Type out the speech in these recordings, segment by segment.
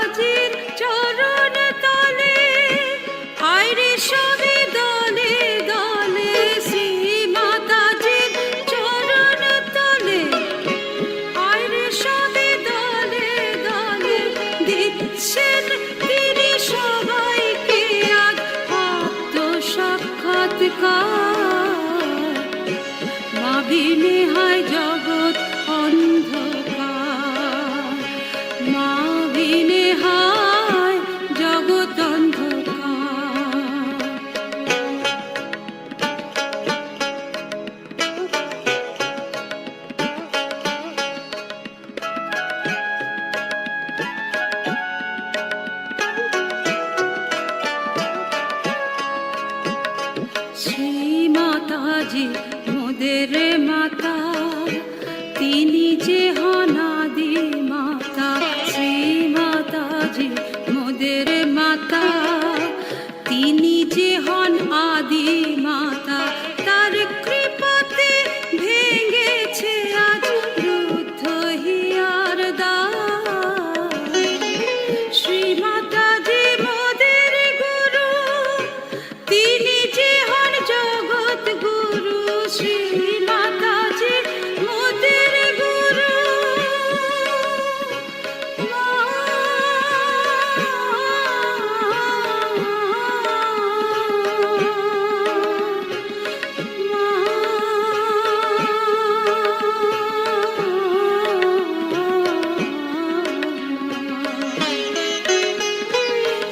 মাতাজির চরণ তলে আইরে সবে দলে দলে শ্রী মাতাজির চরণ তলে আইরে সবে দলে দলে দিচ্ছেন তিনি সবাইকে আজ আত্মসাক্ষাৎকার। মা বিনে হয় জগৎ অন্ধকার, মা বিনে হয় জগৎ অন্ধকার। শ্রী মাতাজি মোদের মাতা, তিনি যে হন আদি মাতা। শ্রী মাতাজি মোদের মাতা, তিনি যে হন আদি মাতা। তার কৃপাতে ভেঙেছে আজ রুদ্ধ হিয়ার দ্বার। শ্রী মাতাজি মোদের গুরু, তিনি যে হন জগৎ গুরু। শ্রী মাতাজি মোদের গুরু,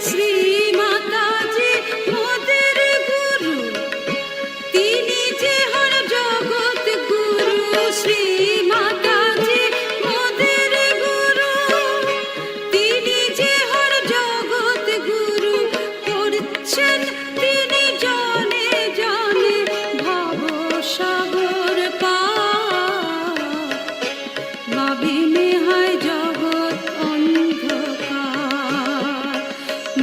শ্রী মাতাজি মোদের গুরু, তিনি যে হন জগৎ গুরু। শ্রী মাতাজি মোদের গুরু, তিনি যে হন জগৎ গুরু। করছেন তিনি জনে জনে ভবসাগর পার। মা বিনে হয় জগৎ অন্ধকার,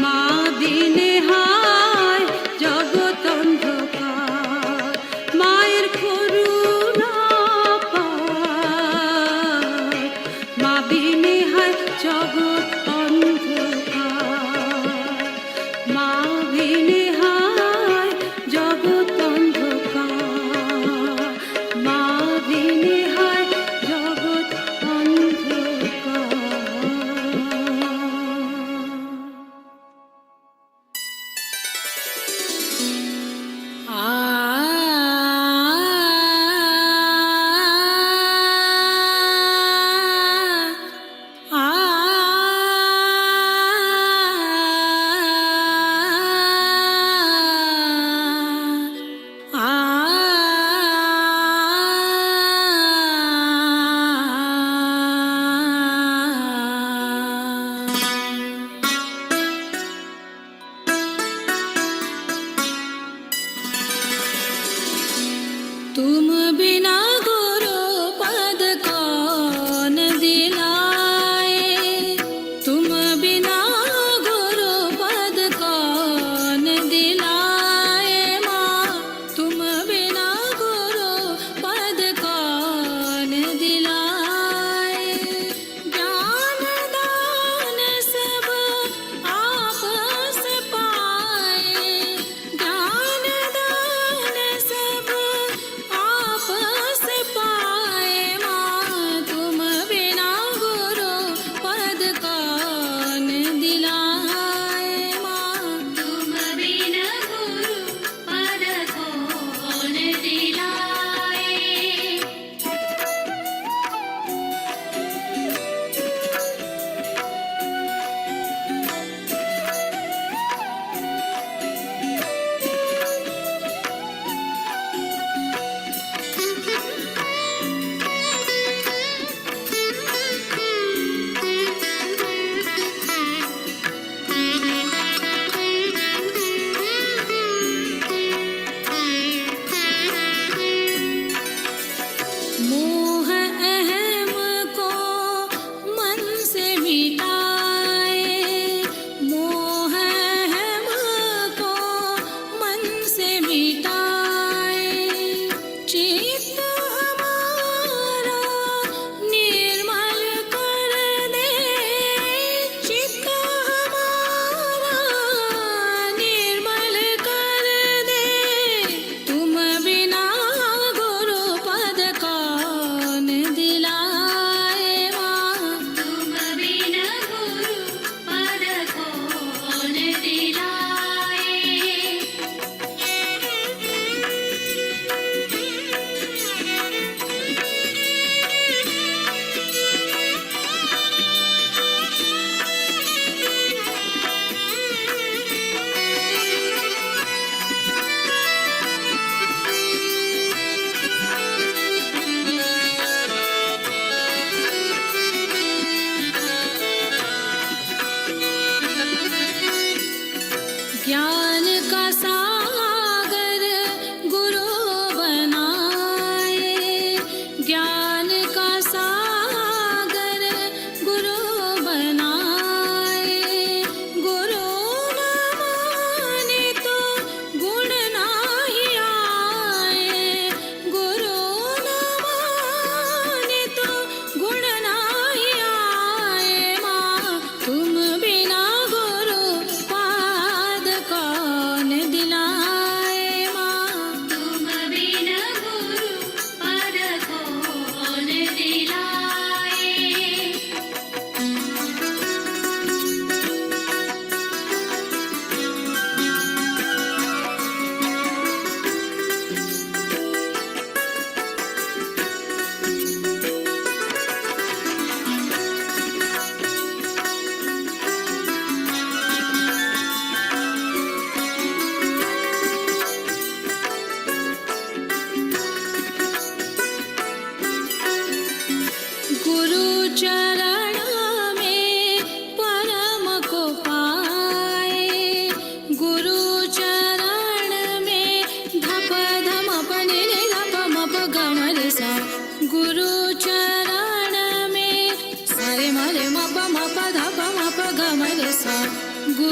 মা বিনে হয় জগৎ অন্ধকার। মায়ের করুণা পায়, মা বিনে হয় জগৎ অন্ধকার, মা বিনে হয় জগৎ অন্ধকার, মা বিনে হয় জগৎ অন্ধকার। तुम बिना गुरु पद कौन दिलाए, तुम बिना गुरु पद कौन दिलाए। माँ तुम बिना गुरु पद कौन दिलाए। ज्ञान दान सब आप से पाए, ज्ञान दान सब आप से पाए। माँ तुम बिना गुरु पद कौन दिलाए। माँ तुम बिना गुरु पद कौन दिलाए। मोह अहम को मन से मिटाए, मोह अहम को मन से मिटाए। चित्त हमारा निर्मल कर दे, चित्त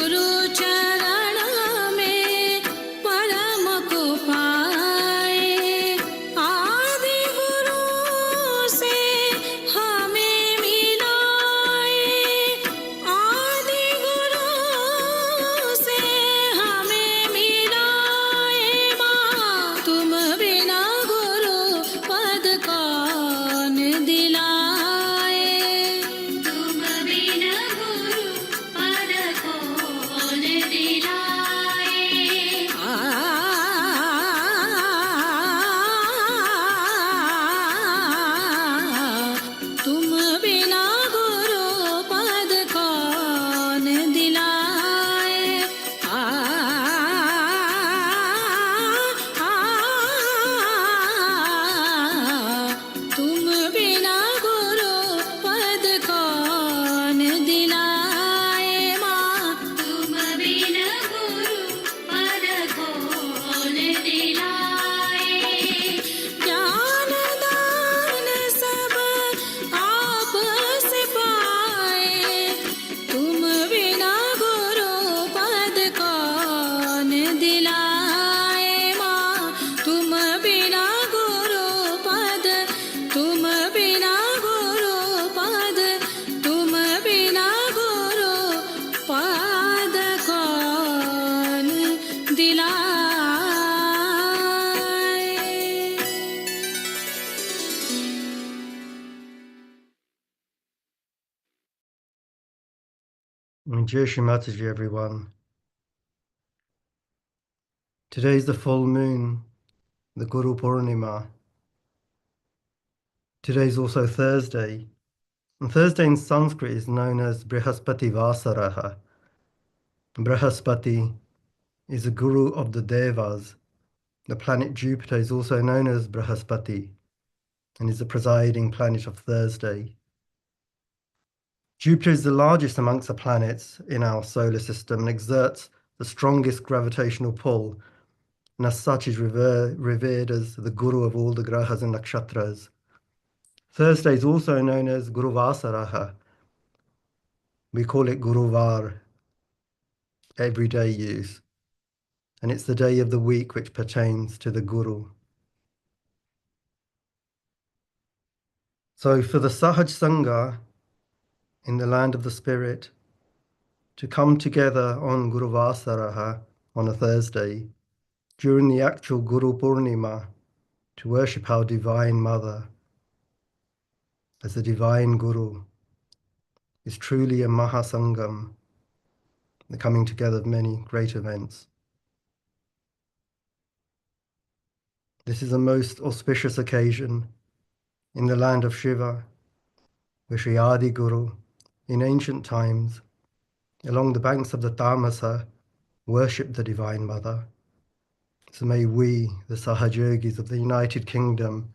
गुरु चरण में परम को पाए, आदि गुरु से हमें मिलाए, आदि गुरु से हमें मिलाए। माँ तुम बिना गुरु पद कौन दिलाए, तुम बिना गुरु पद कौन दिलाए। तुम बिना गुरु पद कौन दिलाए। तुम बिना गुरु पद कौन दिलाए। माँ तुम बिना गुरु पद कौन दिलाए। ज्ञान दान सब आप से पाए, तुम बिना गुरु पद कौन दिलाए। माँ तुम बिना गुरु पद, तुम बिना गुरु पद, तुम बिना गुरु पद कौन दिलाए। Jai Shri Mataji, everyone. Today is the full moon, the Guru Purnima. Today is also Thursday. And Thursday in Sanskrit is known as Brihaspati Vasaraha. Brihaspati is the Guru of the Devas. The planet Jupiter is also known as Brihaspati and is the presiding planet of Thursday. Jupiter is the largest amongst the planets in our solar system and exerts the strongest gravitational pull, and as such is revered as the Guru of all the Grahas and Nakshatras. Thursday is also known as Guru Vasaraha. We call it Guruvar, everyday use, and it's the day of the week which pertains to the Guru. So for the Sahaj Sangha in the land of the spirit to come together on Guru Vasaraha on a Thursday during the actual Guru Purnima to worship our Divine Mother as the Divine Guru is truly a Mahasangam, the coming together of many great events. This is a most auspicious occasion in the land of Shiva, where Sri Adi Guru, in ancient times, along the banks of the Tamasa, worshipped the Divine Mother. So may we, the Sahajogis of the United Kingdom,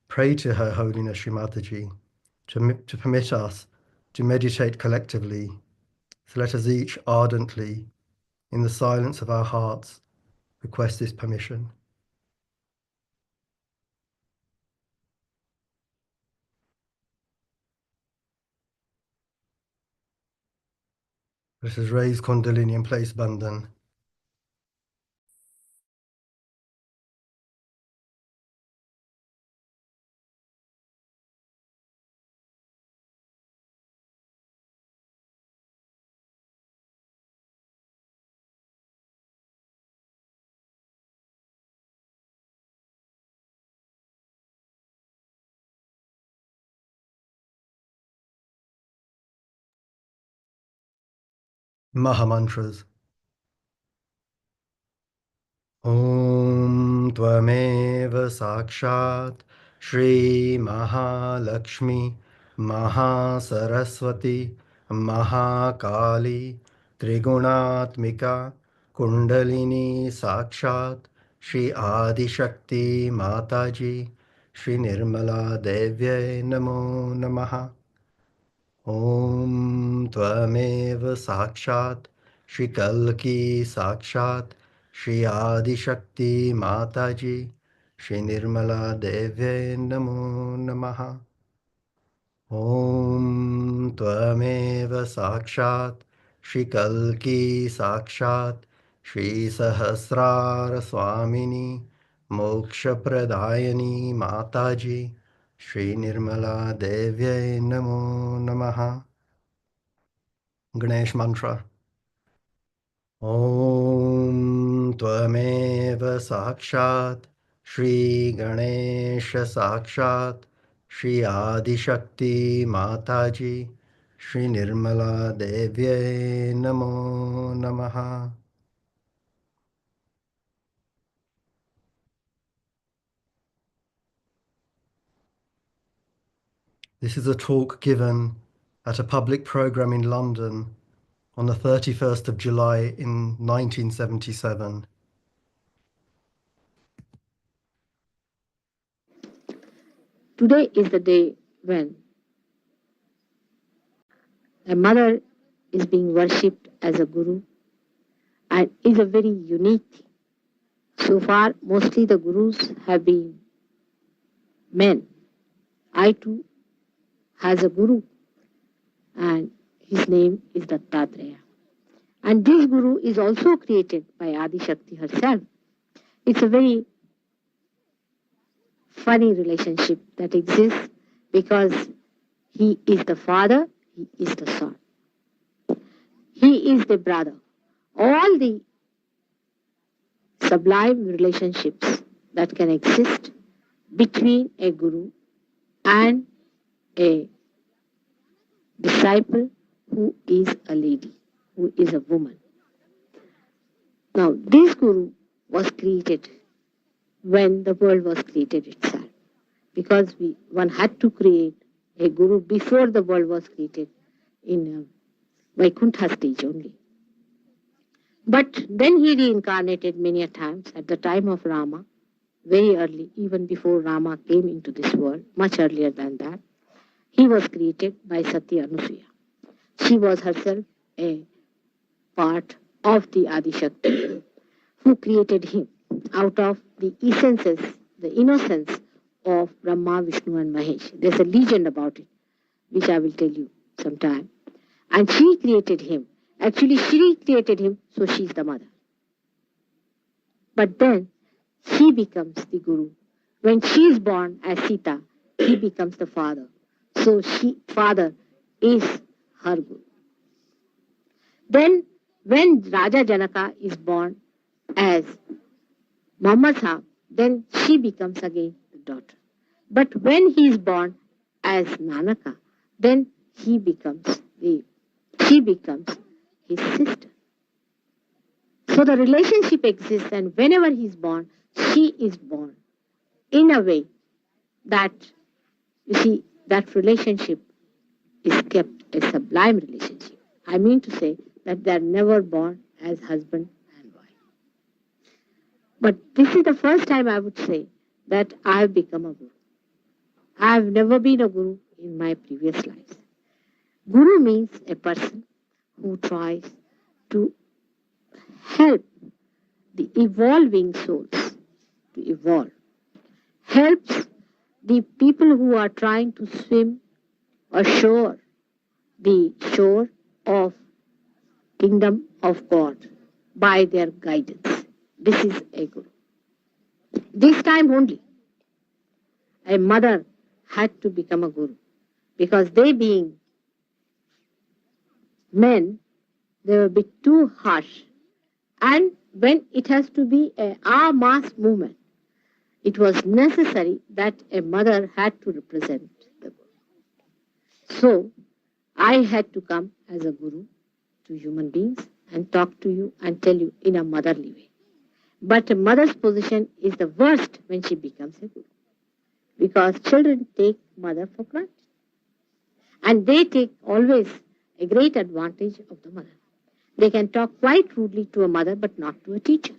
pray to Her Holiness Sri Mataji to permit us to meditate collectively. So let us each ardently, in the silence of our hearts, request this permission. Let us raise Kundalini and place Bandhan. Mahamantras. Om Tvameva Sakshat Shri Mahalakshmi Mahasaraswati Mahakali Trigunatmika Kundalini Sakshat Shri Adi Shakti Mataji Shri Nirmala Devye Namo Namaha. Om Tvameva Sakshat Shri Kalki Sakshat Shri Adi Shakti Mataji Shri Nirmala Devye Namo Namaha. Om Tvameva Sakshat Shri Kalki Sakshat, Shri Sahasrar Swamini, Moksha Pradayani Mataji, Shri Nirmala Devyai Namo Namaha. Ganesh Mantra. Om Tvameva Sakshat Shri Ganesha Sakshat Shri Adi Shakti Mataji Shri Nirmala Devyai Namo Namaha. This is a talk given at a public program in London on the 31st of July in 1977. Today is the day when a mother is being worshipped as a guru and is a very unique thing. So far, mostly the gurus have been men. I too has a guru and his name is Dattatreya. And this guru is also created by Adi Shakti herself. It's a very funny relationship that exists because he is the father, he is the son. He is the brother. All the sublime relationships that can exist between a guru and a disciple who is a lady, who is a woman. Now, this guru was created when the world was created itself, because one had to create a guru before the world was created in Vaikuntha stage only. But then he reincarnated many a times at the time of Rama, very early, even before Rama came into this world, much earlier than that. He was created by Sati Anusuya. She was herself a part of the Adi Shakti who created him out of the essences, the innocence of Brahma, Vishnu and Mahesh. There's a legend about it, which I will tell you sometime. And she created him. Actually, she created him, so she's the mother. But then, he becomes the guru. When she is born as Sita, he becomes the father. So father is her guru. Then, when Raja Janaka is born as Muhammad Sahib, then she becomes again the daughter. But when he is born as Nanaka, then she becomes his sister. So the relationship exists, and whenever he is born, she is born in a way that, you see, that relationship is kept a sublime relationship. I mean to say that they are never born as husband and wife. But this is the first time I would say that I have become a guru. I have never been a guru in my previous lives. Guru means a person who tries to help the evolving souls to evolve, helps the people who are trying to swim ashore, the shore of kingdom of God by their guidance. This is a guru. This time only, a mother had to become a guru, because they being men, they were a bit too harsh. And when it has to be a mass movement, it was necessary that a mother had to represent the guru. So I had to come as a guru to human beings and talk to you and tell you in a motherly way. But a mother's position is the worst when she becomes a guru, because children take mother for granted. And they take always a great advantage of the mother. They can talk quite rudely to a mother but not to a teacher.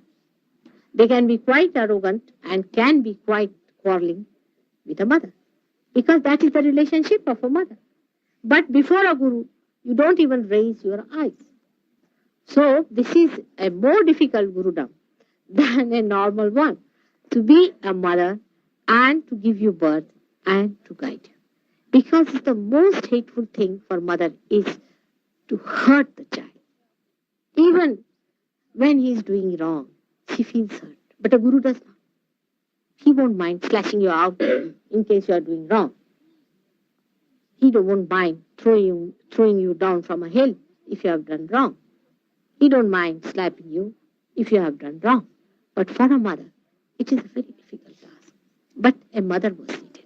They can be quite arrogant and can be quite quarreling with a mother, because that is the relationship of a mother. But before a guru, you don't even raise your eyes. So this is a more difficult gurudom than a normal one, to be a mother and to give you birth and to guide you. Because the most hateful thing for mother is to hurt the child. Even when he is doing wrong, she feels hurt. But a guru does not. He won't mind slashing you out in case you are doing wrong. He won't mind throwing you down from a hill if you have done wrong. He don't mind slapping you if you have done wrong. But for a mother, it is a very difficult task. But a mother was needed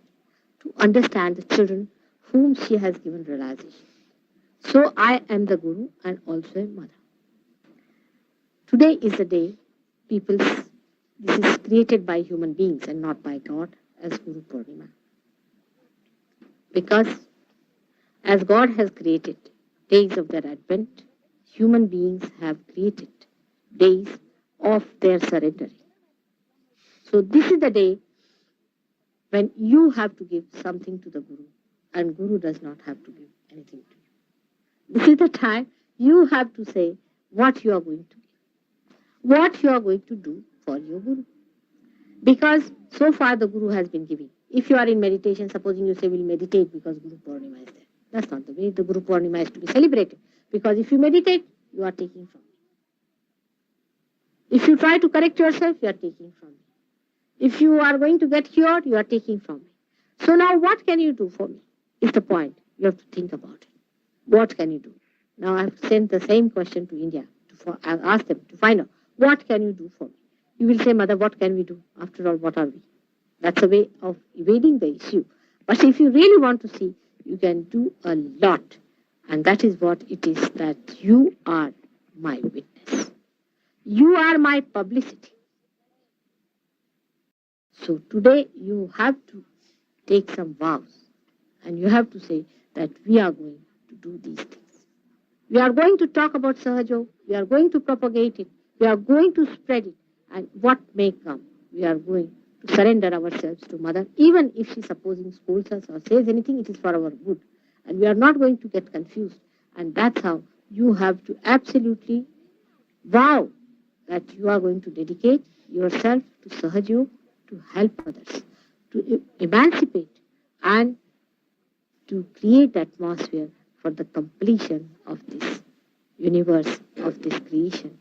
to understand the children whom she has given realization. So I am the guru and also a mother. Today is the day this is created by human beings and not by God as Guru Purnima. Because as God has created days of their advent, human beings have created days of their surrendering. So this is the day when you have to give something to the Guru and Guru does not have to give anything to you. This is the time you have to say what you are going to give, what you are going to do for your Guru. Because so far the Guru has been giving. If you are in meditation, supposing you say we'll meditate because Guru Purnima is there. That's not the way the Guru Purnima is to be celebrated. Because if you meditate, you are taking from me. If you try to correct yourself, you are taking from me. If you are going to get cured, you are taking from me. So now what can you do for me? Is the point. You have to think about it. What can you do? Now I've sent the same question to India. I've asked them to find out, what can you do for me? You will say, Mother, what can we do? After all, what are we? That's a way of evading the issue. But if you really want to see, you can do a lot. And that is what it is, that you are my witness. You are my publicity. So today you have to take some vows. And you have to say that we are going to do these things. We are going to talk about Sahaja. We are going to propagate it. We are going to spread it. And what may come, we are going to surrender ourselves to Mother. Even if she supposing scolds us or says anything, it is for our good. And we are not going to get confused. And that's how you have to absolutely vow that you are going to dedicate yourself to Sahaja, to help others, to emancipate and to create the atmosphere for the completion of this universe, of this creation,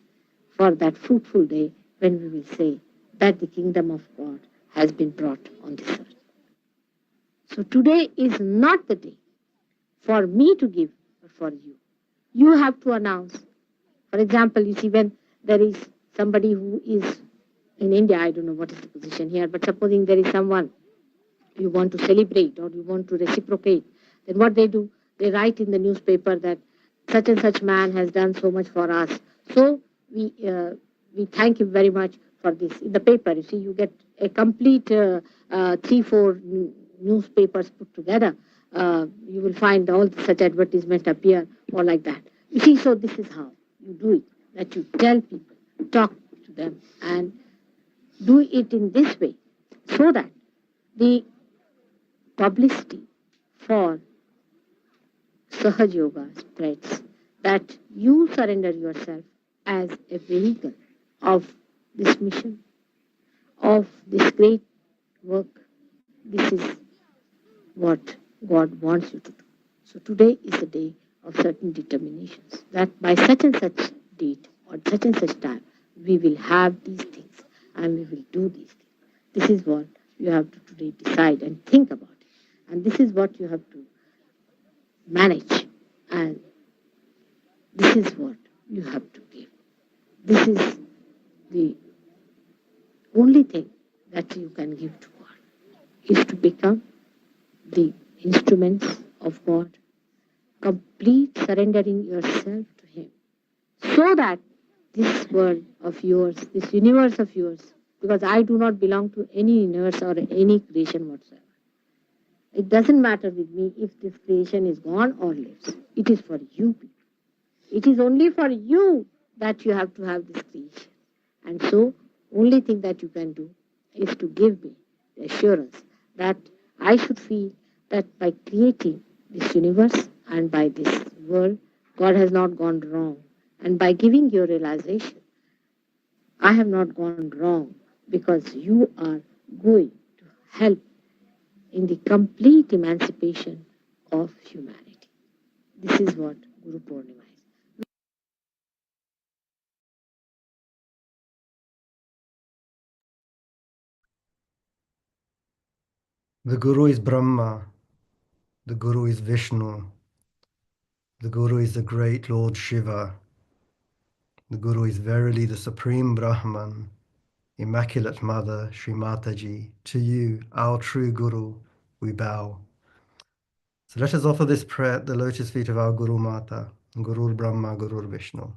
for that fruitful day when we will say that the kingdom of God has been brought on this earth. So today is not the day for me to give, but for you. You have to announce. For example, you see, when there is somebody who is in India, I don't know what is the position here, but supposing there is someone you want to celebrate or you want to reciprocate, then what they do, they write in the newspaper that such and such man has done so much for us. So we thank him very much for this. In the paper, you see, you get a complete 3-4 newspapers put together. You will find all such advertisement appear or like that. You see, so this is how you do it, that you tell people, talk to them and do it in this way so that the publicity for Sahaj Yoga spreads, that you surrender yourself as a vehicle of this mission, of this great work. This is what God wants you to do. So today is the day of certain determinations, that by such and such date or such and such time, we will have these things and we will do these things. This is what you have to today decide and think about it. And this is what you have to manage. And this is what you have to give. This is the only thing that you can give to God, is to become the instruments of God, complete surrendering yourself to Him, so that this world of yours, this universe of yours, because I do not belong to any universe or any creation whatsoever. It doesn't matter with me if this creation is gone or lives. It is for you people. It is only for you that you have to have this creation. And so, only thing that you can do is to give me the assurance that I should feel that by creating this universe and by this world, God has not gone wrong. And by giving your realization, I have not gone wrong, because you are going to help in the complete emancipation of humanity. This is what Guru Purnima The Guru is Brahma, the Guru is Vishnu, the Guru is the great Lord Shiva, the Guru is verily the Supreme Brahman, Immaculate Mother, Sri Mataji. To you, our true Guru, we bow. So let us offer this prayer at the lotus feet of our Guru Mata, Gurur Brahma, Gurur Vishnu.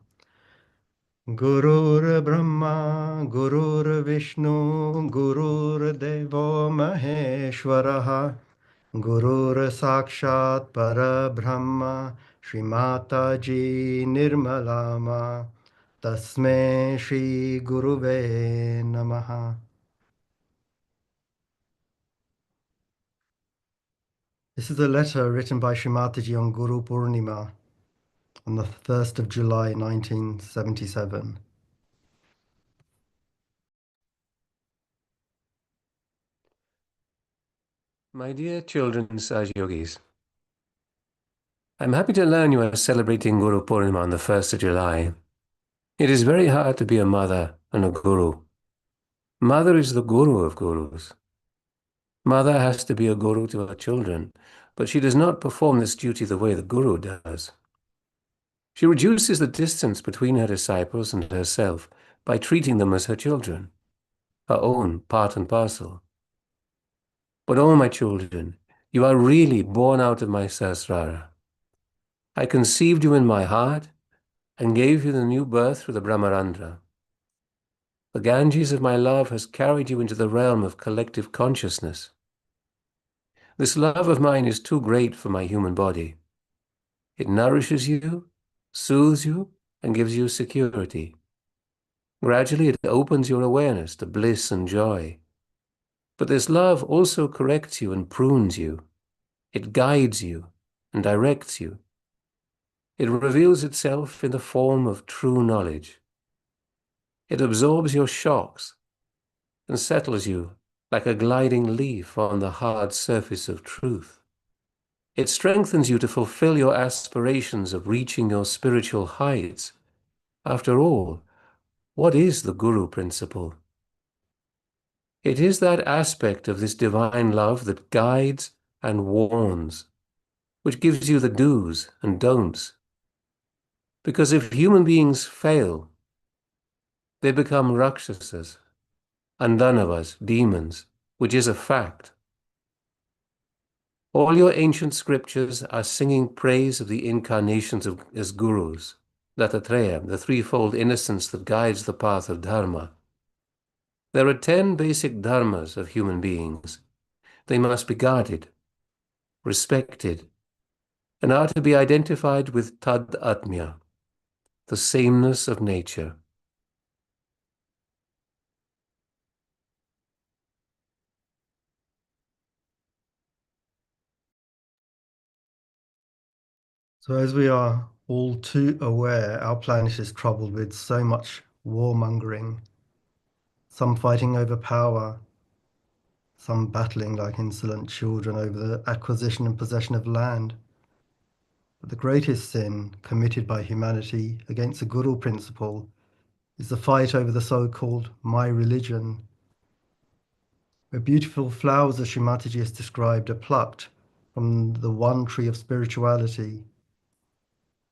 Gurur Brahma, Gurur Vishnu, Gurur Devo Maheshwaraha, Gurur Sakshat Para Brahma, Shri Mataji Nirmalama, Tasme Shri Guruve Namaha. This is a letter written by Shri Mataji on Guru Purnima on the 1st of July 1977. My dear children Saj Yogis, I'm happy to learn you are celebrating Guru Purnima on the 1st of July. It is very hard to be a mother and a guru. Mother is the guru of gurus. Mother has to be a guru to her children, but she does not perform this duty the way the guru does. She reduces the distance between her disciples and herself by treating them as her children, her own part and parcel. But oh, my children, you are really born out of my Sahasrara. I conceived you in my heart and gave you the new birth through the Brahmarandra. The Ganges of my love has carried you into the realm of collective consciousness. This love of mine is too great for my human body. It nourishes you, soothes you, and gives you security. Gradually it opens your awareness to bliss and joy. But this love also corrects you and prunes you. It guides you and directs you. It reveals itself in the form of true knowledge. It absorbs your shocks and settles you like a gliding leaf on the hard surface of truth. It strengthens you to fulfill your aspirations of reaching your spiritual heights. After all, what is the Guru principle? It is that aspect of this divine love that guides and warns, which gives you the do's and don'ts. Because if human beings fail, they become Rakshasas, Andhanavas, demons, which is a fact. All your ancient scriptures are singing praise of the incarnations as gurus, Dattatreya, the threefold innocence that guides the path of dharma. There are 10 basic dharmas of human beings. They must be guarded, respected, and are to be identified with Tad Atmya, the sameness of nature. So as we are all too aware, our planet is troubled with so much warmongering, some fighting over power, some battling like insolent children over the acquisition and possession of land. But the greatest sin committed by humanity against the Guru principle is the fight over the so-called my religion, where beautiful flowers, as Sri Mataji has described, are plucked from the one tree of spirituality,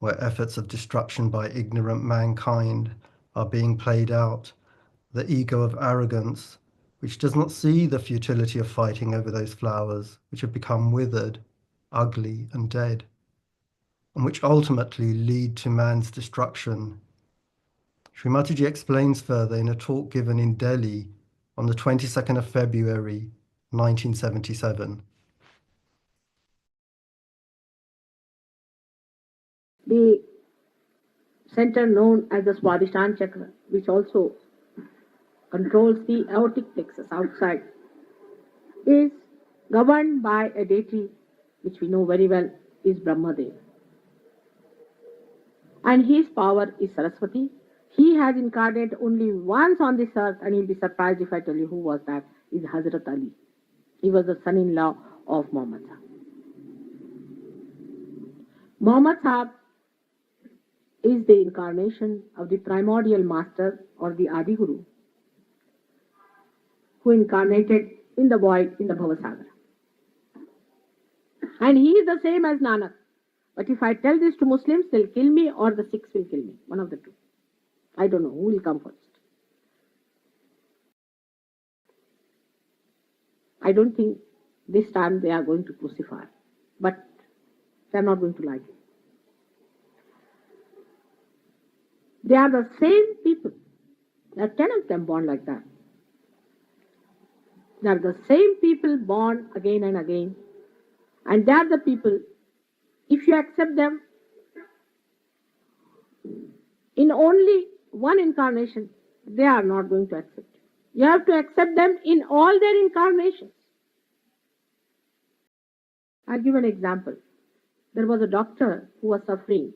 where efforts of destruction by ignorant mankind are being played out, the ego of arrogance, which does not see the futility of fighting over those flowers, which have become withered, ugly, and dead, and which ultimately lead to man's destruction. Sri Mataji explains further in a talk given in Delhi on the 22nd of February, 1977. The center known as the Swadhisthana Chakra, which also controls the aortic plexus outside, is governed by a deity which we know very well is Brahmadev. And his power is Saraswati. He has incarnated only once on this earth, and you'll be surprised if I tell you who was that, is Hazrat Ali. He was the son-in-law of Muhammad Sahib. Muhammad Sahib is the incarnation of the primordial master or the Adi Guru, who incarnated in the void in the Bhavasagar. And he is the same as Nanak. But if I tell this to Muslims, they'll kill me or the Sikhs will kill me. One of the two. I don't know who will come first. I don't think this time they are going to crucify. But they are not going to like it. They are the same people. There are 10 of them born like that. They are the same people born again and again. And they are the people, if you accept them in only one incarnation, they are not going to accept. You have to accept them in all their incarnations. I'll give an example. There was a doctor who was suffering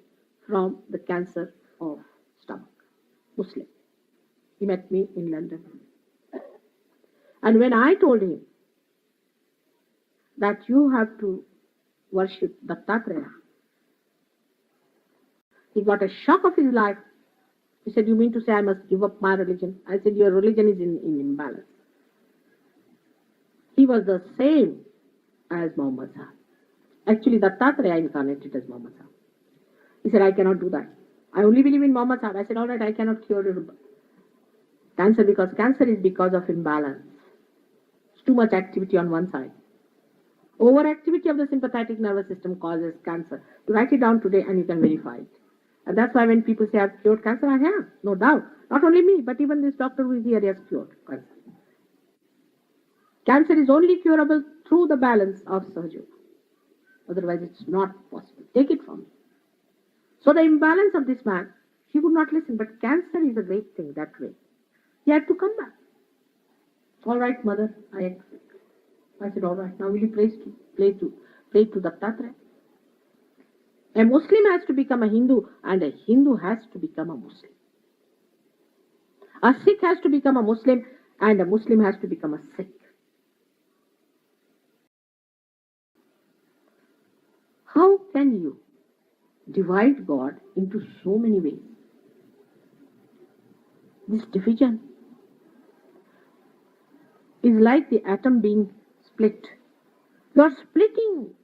from the cancer of stomach, Muslim. He met me in London. And when I told him that you have to worship Dattatreya, he got a shock of his life. He said, you mean to say I must give up my religion? I said, your religion is in imbalance. He was the same as Muhammad Sahib. Actually, Dattatreya incarnated as Muhammad Sahib. He said, I cannot do that. I only believe in Muhammad Sahib. I said, all right, I cannot cure your cancer because cancer is because of imbalance. It's too much activity on one side. Overactivity of the sympathetic nervous system causes cancer. You write it down today and you can verify it. And that's why when people say I've cured cancer, I have, no doubt. Not only me, but even this doctor who is here has cured cancer. Cancer is only curable through the balance of Sahaja. Otherwise, it's not possible. Take it from me. So the imbalance of this man, he would not listen. But cancer is a great thing that way. He had to come back. All right, mother, I accept. I said, all right, now will you pray to Dattatreya? A Muslim has to become a Hindu, and a Hindu has to become a Muslim. A Sikh has to become a Muslim, and a Muslim has to become a Sikh. How can you divide God into so many ways? This division is like the atom being split. You are splitting.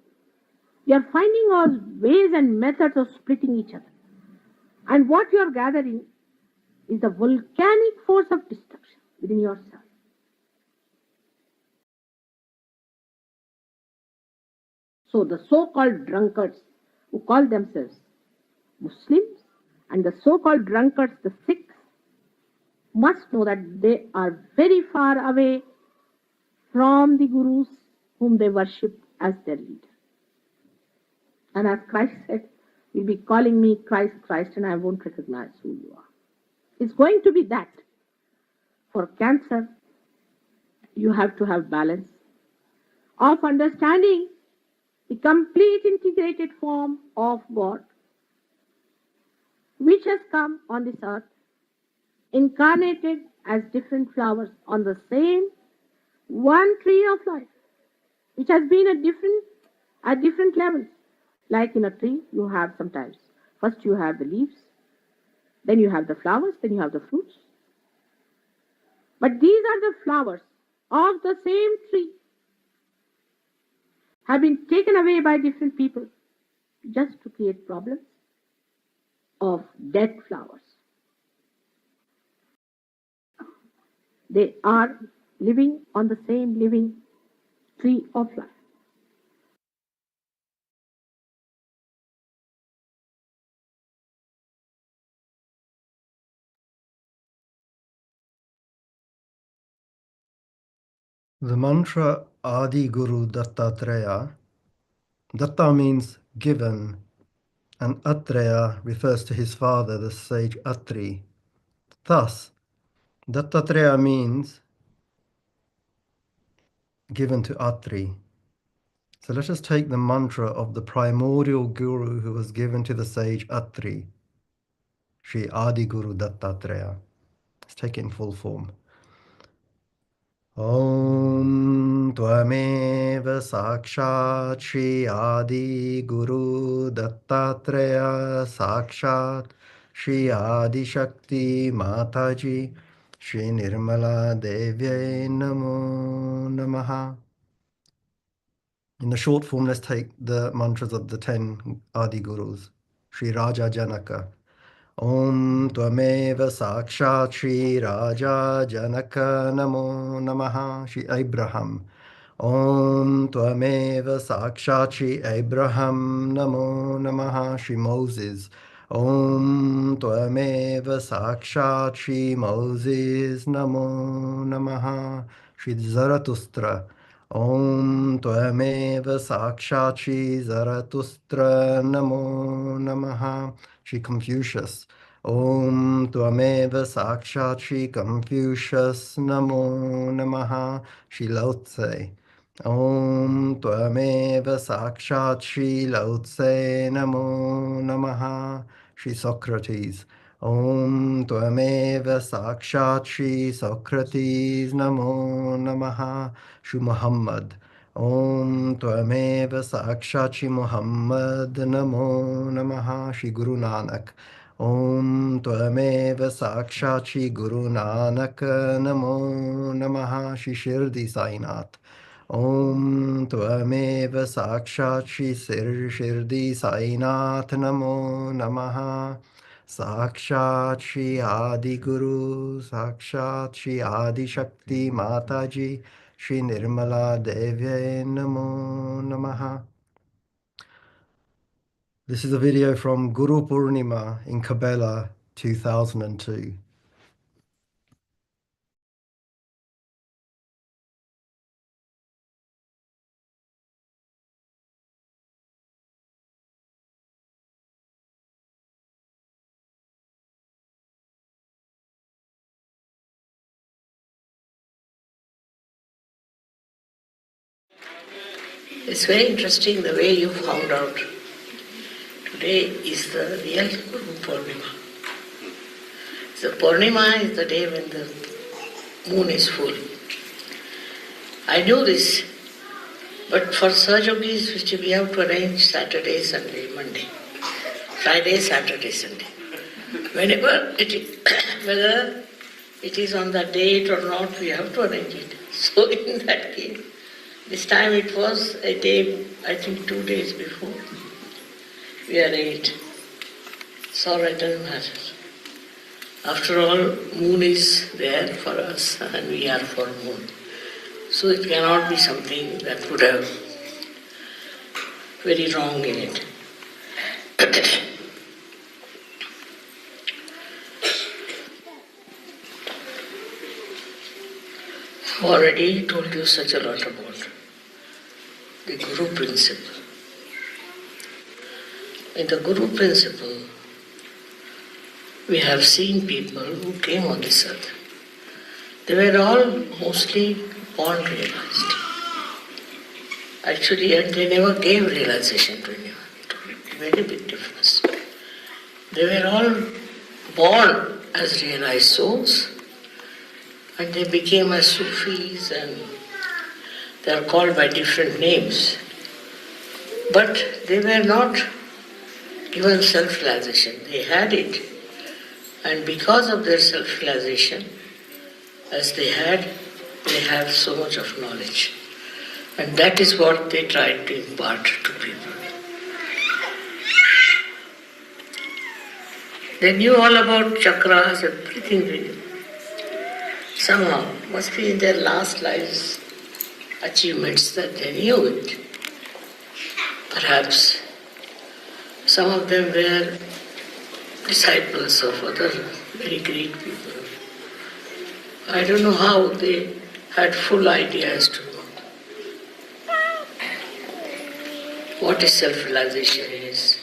You are finding all ways and methods of splitting each other. And what you are gathering is the volcanic force of destruction within yourself. So the so-called drunkards who call themselves Muslims and the so-called drunkards, the Sikhs, must know that they are very far away from the gurus whom they worship as their leader. And as Christ said, you'll be calling me Christ, Christ, and I won't recognize who you are. It's going to be that. For cancer, you have to have balance of understanding the complete integrated form of God, which has come on this earth, incarnated as different flowers on the same one tree of life, which has been at different levels. Like in a tree, you have sometimes, first you have the leaves, then you have the flowers, then you have the fruits. But these are the flowers of the same tree, have been taken away by different people just to create problems of dead flowers. They are living on the same living tree of life. The mantra Adi Guru Dattatreya, Datta means given, and Atreya refers to his father, the sage Atri. Thus, Dattatreya means given to Atri. So let us take the mantra of the primordial guru who was given to the sage Atri, Sri Adi Guru Dattatreya. Let's take it in full form. Om Tvameva Sakshat Shri Adi Guru Dattatreya Sakshat Shri Adi Shakti Mataji Shri Nirmala Devye Namo Namaha. In the short form, let's take the mantras of the 10 Adi Gurus. Sri Raja Janaka. Om Tvameva Sakshat Shri Raja Janaka Namo Namaha. Shri Abraham. Om Tvameva Sakshat Shri Abraham Namo Namaha. Shri Moses. Om Tvameva Sakshat Shri Moses Namo Namaha. Shri Zarathustra. Om Tvameva Sakshat Shri Zarathustra Namo Namaha. Shri Confucius. Om Tvameva Sakshat Shri Confucius Namo Namaha. Shri Lao Tse. Om Tvameva Sakshat Shri Lao Tse Namo Namaha. Shri Socrates. Om Tvameva Sakshat Shri Socrates Namo Namaha. Shri Muhammad. Om Tvameva Sakshat Shri Muhammad Namo Namaha. Shri Guru Nanak. Om Tvameva Sakshat Shri Guru Nanak Namo Namaha. Shri Shirdi Sainath. Om Tvameva Sakshat Shri Shirdi Sainath Namo Namaha. Sakshat Shri Adi Guru, Sakshat Shri Adi Shakti Mataji, Shri Nirmala Devi Namo Namaha. This is a video from Guru Purnima in Kabela 2002. It's very interesting the way you found out. Today is the real Guru Purnima. So Purnima is the day when the moon is full. I knew this, but for Sahajogis, which we have to arrange Saturday, Sunday, Monday, Friday, Saturday, Sunday. Whenever it is, whether it is on the date or not, we have to arrange it. So in that case, this time it was a day, I think 2 days before, we arranged. So it doesn't matter. After all, moon is there for us and we are for moon. So it cannot be something that would have very wrong in it. I've already told you such a lot about the Guru principle. In the Guru principle, we have seen people who came on this earth. They were all mostly born realized. Actually, and they never gave realization to anyone. Very big difference. They were all born as realized souls, and they became as Sufis, and they are called by different names. But they were not given self-realization. They had it, and because of their self-realization, as they have so much of knowledge. And that is what they tried to impart to people. They knew all about chakras, everything they knew. Somehow, must be in their last lives achievements that they knew it. Perhaps some of them were disciples of other very great people. I don't know how they had full idea as to what is self-realization is,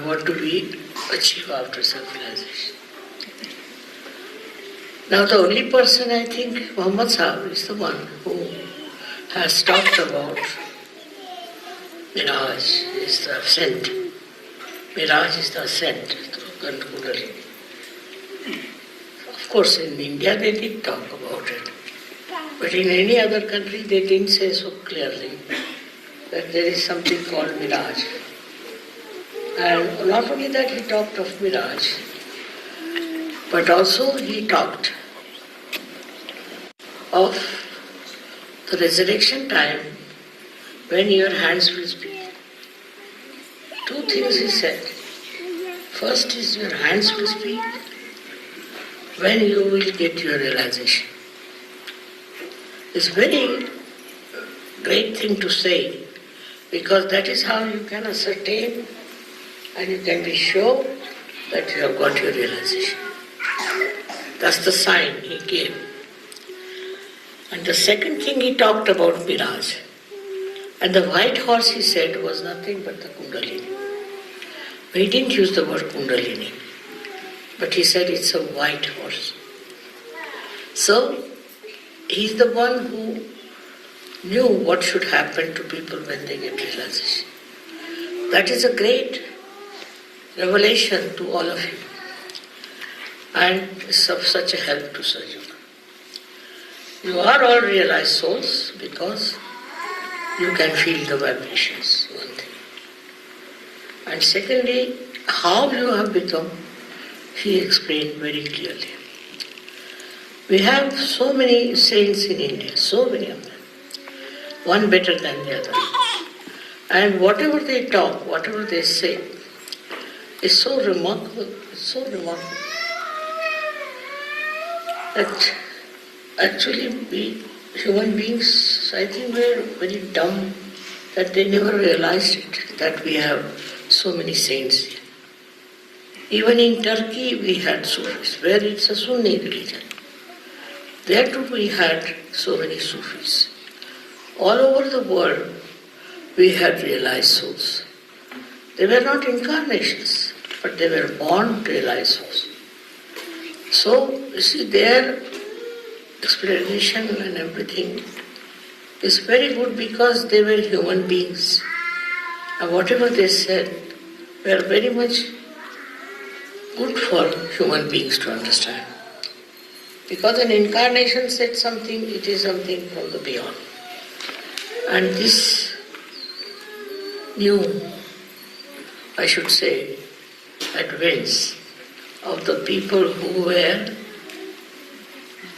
what do we achieve after self-realization. Now the only person I think, Muhammad Sahib, is the one who has talked about Miraj is the ascent. Miraj is the ascent through Kundalini. Of course in India they did talk about it. But in any other country they didn't say so clearly that there is something called Miraj. And not only that he talked of Miraj, but also he talked of the resurrection time when your hands will speak. Two things he said. First is your hands will speak when you will get your realization. It's very great thing to say, because that is how you can ascertain and you can be sure that you have got your realization. That's the sign he gave. And the second thing he talked about mirage. And the white horse, he said, was nothing but the Kundalini. He didn't use the word Kundalini, but he said it's a white horse. So, he's the one who knew what should happen to people when they get realization. That is a great revelation to all of you, and it's of such a help to SYUK. You are all realized souls because you can feel the vibrations, one thing. And secondly, how you have become, he explained very clearly. We have so many saints in India, so many of them, one better than the other. And whatever they talk, whatever they say, is so remarkable, that actually we human beings, I think we're very dumb that they never realized it, that we have so many saints here. Even in Turkey we had Sufis, where it's a Sunni religion. There too we had so many Sufis. All over the world we had realized souls. They were not incarnations, but they were born realized souls. So, you see, their explanation and everything is very good because they were human beings. And whatever they said were very much good for human beings to understand. Because an incarnation said something, it is something from the beyond. And this new, I should say, advance of the people who were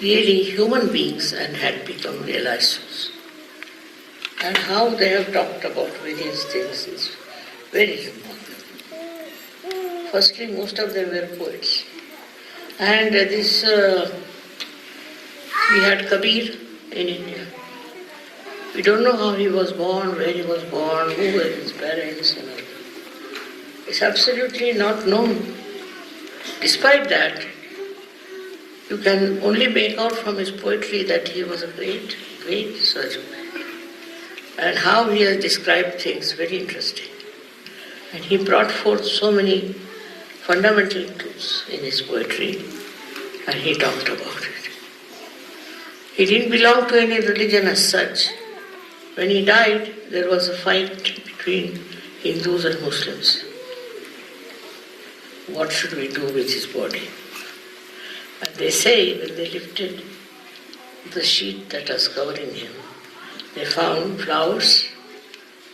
really human beings and had become realized souls. And how they have talked about various things is very remarkable. Firstly, most of them were poets. And we had Kabir in India. We don't know how he was born, where he was born, who were his parents and all. It's absolutely not known. Despite that, you can only make out from his poetry that he was a great, great surgeon. And how he has described things, very interesting. And he brought forth so many fundamental truths in his poetry, and he talked about it. He didn't belong to any religion as such. When he died, there was a fight between Hindus and Muslims. What should we do with his body? And they say when they lifted the sheet that was covering him, they found flowers,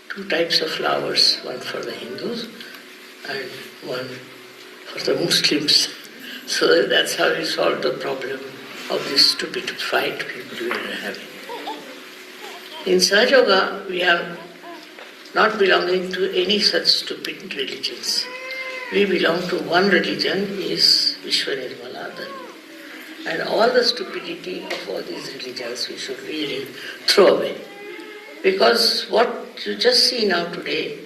two types of flowers, one for the Hindus and one for the Muslims. So that's how he solved the problem of this stupid fight people were having. In SYUK, we are not belonging to any such stupid religions. We belong to one religion, is Vishwanirmala. And all the stupidity of all these religions we should really throw away. Because what you just see now today,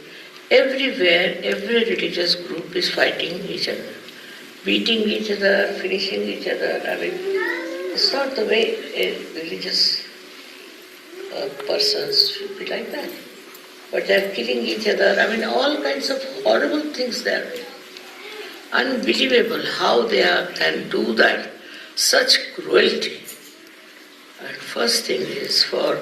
everywhere, every religious group is fighting each other, beating each other, finishing each other. I mean, it's not the way a religious persons should be like that. But they're killing each other. I mean, all kinds of horrible things there. Unbelievable how they can do that. Such cruelty. And first thing is, for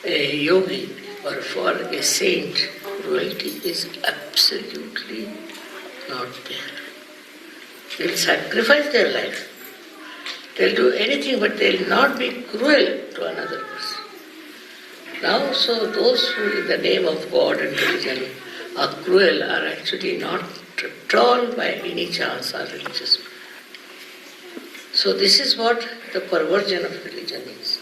a yogi or for a saint, cruelty is absolutely not there. They'll sacrifice their life. They'll do anything, but they'll not be cruel to another person. Now, so those who in the name of God and religion are cruel are actually not at all by any chance are religious. So this is what the perversion of religion is.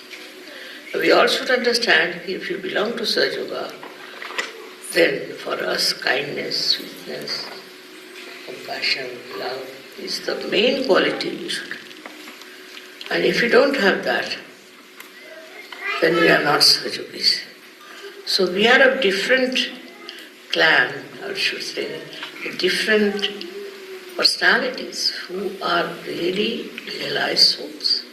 We all should understand if you belong to Sahaja, then for us kindness, sweetness, compassion, love is the main quality you should have. And if you don't have that, then we are not Sahajogis. So we are of different clan, I should say, different personalities who are really realized souls,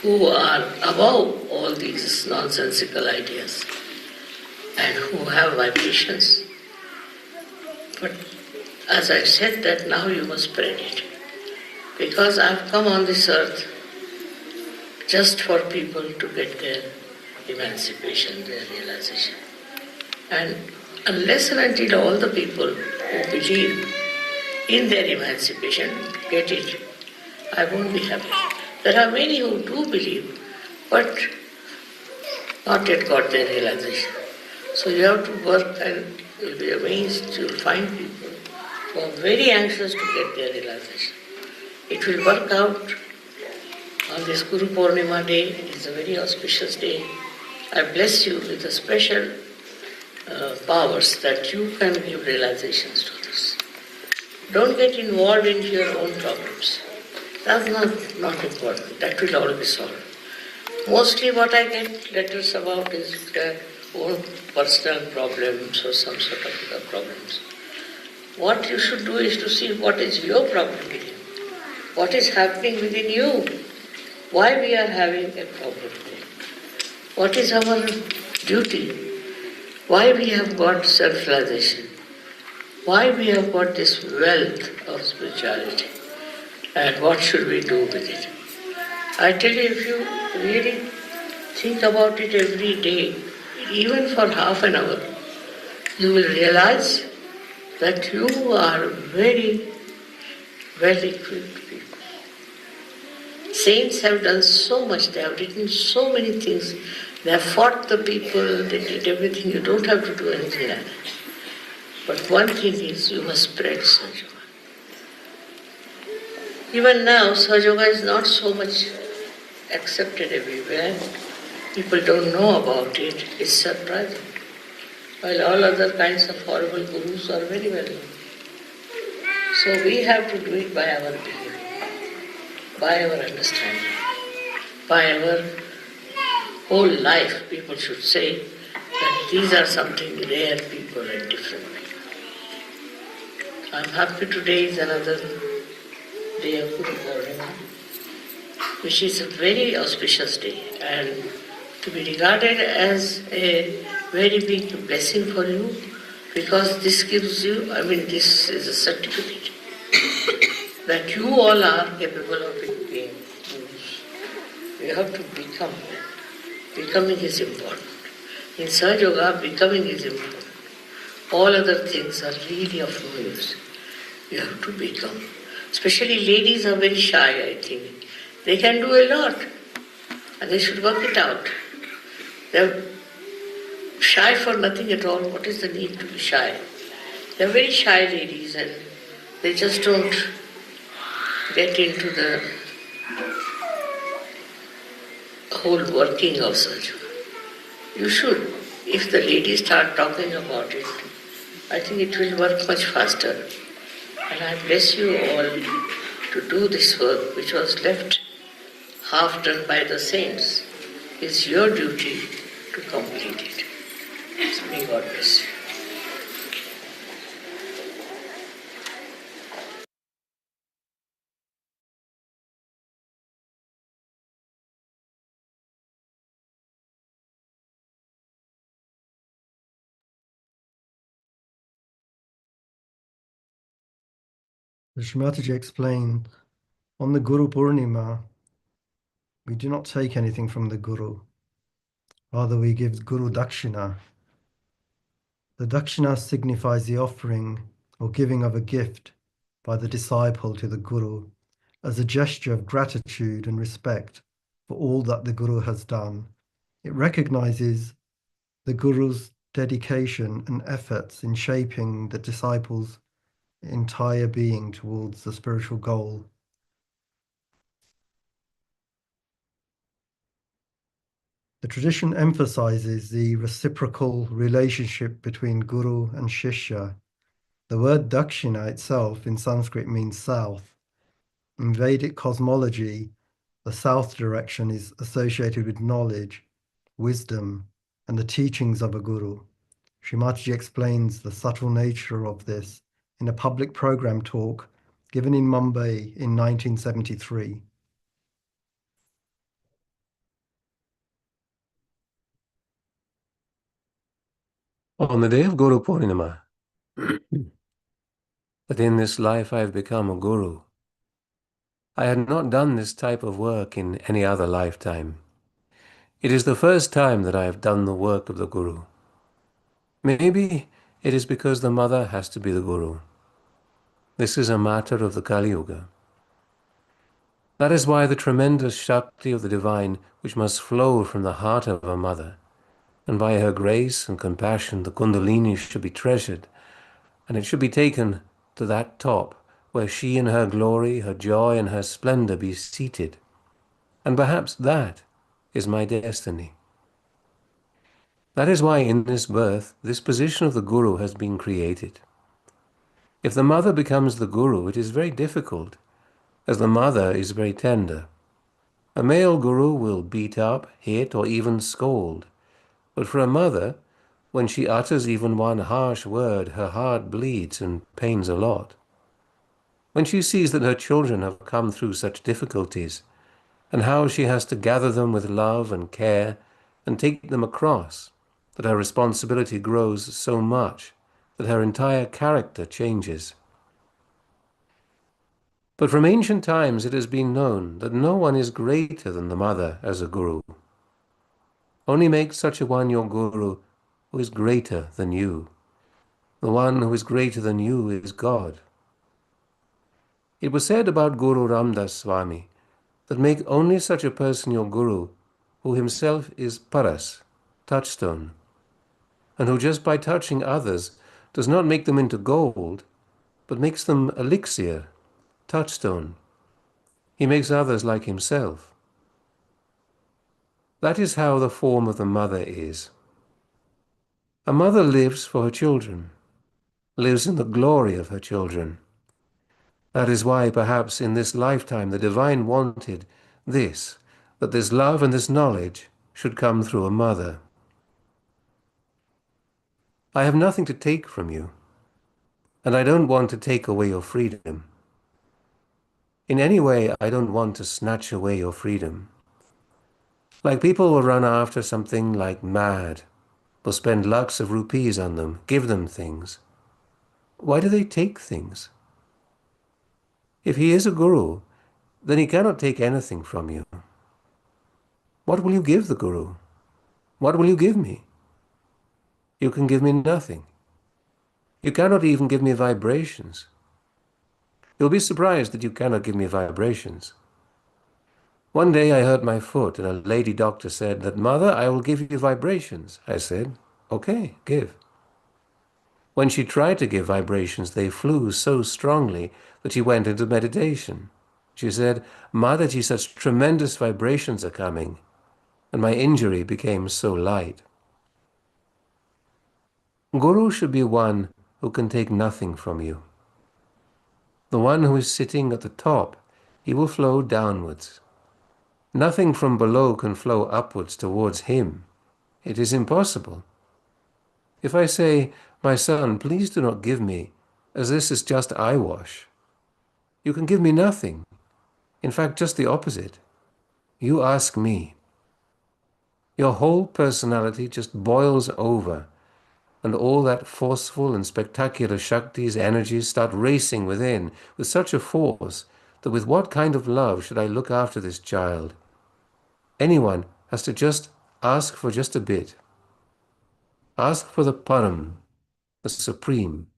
who are above all these nonsensical ideas and who have vibrations. But as I said that now you must spread it. Because I've come on this earth just for people to get their emancipation, their realization. And unless and until all the people who believe in their emancipation get it, I won't be happy. There are many who do believe, but not yet got their realization. So you have to work, and you'll be amazed, you'll find people who are very anxious to get their realization. It will work out on this Guru Purnima day. It is a very auspicious day. I bless you with the special powers that you can give realizations to others. Don't get involved in your own problems. That's not important. That will all be solved. Mostly what I get letters about is their own personal problems or some sort of other problems. What you should do is to see what is your problem with you. What is happening within you? Why we are having a problem? What is our duty? Why we have got self-realization? Why we have got this wealth of spirituality? And what should we do with it? I tell you, if you really think about it every day, even for half an hour, you will realize that you are very well-equipped people. Saints have done so much, they have written so many things, they have fought the people, they did everything, you don't have to do anything like that. But one thing is, you must spread Sahaja. Even now, Sahaja is not so much accepted everywhere. People don't know about it, it's surprising. While all other kinds of horrible gurus are very well known. So we have to do it by our behavior, by our understanding, by our whole life. People should say that these are something rare people and different people. I'm happy today is another day of Guru Purnima, which is a very auspicious day and to be regarded as a very big blessing for you, because this gives you, this is a certificate that you all are capable of being gurus. You have to become. Becoming is important. In Sahaja Yoga, becoming is important. All other things are really of no use. You have to become. Especially ladies are very shy, I think. They can do a lot, and they should work it out. They're shy for nothing at all. What is the need to be shy? They're very shy ladies, and they just don't get into the whole working of Sahaja. You should. If the ladies start talking about it, I think it will work much faster. And I bless you all to do this work, which was left half done by the saints. It's your duty to complete it. So may God bless you. The Shrimataji explained, on the Guru Purnima, we do not take anything from the Guru. Rather, we give Guru Dakshina. The Dakshina signifies the offering or giving of a gift by the disciple to the Guru as a gesture of gratitude and respect for all that the Guru has done. It recognizes the Guru's dedication and efforts in shaping the disciple's entire being towards the spiritual goal. The tradition emphasizes the reciprocal relationship between Guru and Shishya. The word Dakshina itself in Sanskrit means south. In Vedic cosmology, the south direction is associated with knowledge, wisdom, and the teachings of a guru. Srimataji explains the subtle nature of this in a public program talk given in Mumbai in 1973. On the day of Guru Purnima, that in this life I have become a guru. I had not done this type of work in any other lifetime. It is the first time that I have done the work of the guru. Maybe it is because the mother has to be the guru. This is a matter of the Kali Yuga. That is why the tremendous Shakti of the divine, which must flow from the heart of a mother, and by her grace and compassion the Kundalini should be treasured, and it should be taken to that top where she in her glory, her joy, and her splendor be seated. And perhaps that is my destiny. That is why in this birth, this position of the Guru has been created. If the mother becomes the Guru, it is very difficult, as the mother is very tender. A male Guru will beat up, hit, or even scold. But for a mother, when she utters even one harsh word, her heart bleeds and pains a lot. When she sees that her children have come through such difficulties, and how she has to gather them with love and care and take them across, that her responsibility grows so much that her entire character changes. But from ancient times it has been known that no one is greater than the mother as a guru. Only make such a one your guru who is greater than you. The one who is greater than you is God. It was said about Guru Ramdas Swami that make only such a person your guru who himself is paras, touchstone, and who just by touching others does not make them into gold, but makes them elixir, touchstone. He makes others like himself. That is how the form of the mother is. A mother lives for her children, lives in the glory of her children. That is why perhaps in this lifetime the divine wanted this, that this love and this knowledge should come through a mother. I have nothing to take from you, and I don't want to take away your freedom. In any way, I don't want to snatch away your freedom. Like people will run after something like mad, will spend lakhs of rupees on them, give them things. Why do they take things? If he is a guru, then he cannot take anything from you. What will you give the guru? What will you give me? You can give me nothing. You cannot even give me vibrations. You'll be surprised that you cannot give me vibrations. One day I hurt my foot and a lady doctor said that, "Mother, I will give you vibrations." I said, "Okay, give." When she tried to give vibrations, they flew so strongly that she went into meditation. She said, "Mataji, such tremendous vibrations are coming," and my injury became so light. Guru should be one who can take nothing from you. The one who is sitting at the top, he will flow downwards. Nothing from below can flow upwards towards him. It is impossible. If I say, "My son, please do not give me, as this is just eyewash," you can give me nothing. In fact, just the opposite. You ask me. Your whole personality just boils over, and all that forceful and spectacular Shakti's energies start racing within with such a force that with what kind of love should I look after this child? Anyone has to just ask for just a bit. Ask for the Param, the Supreme.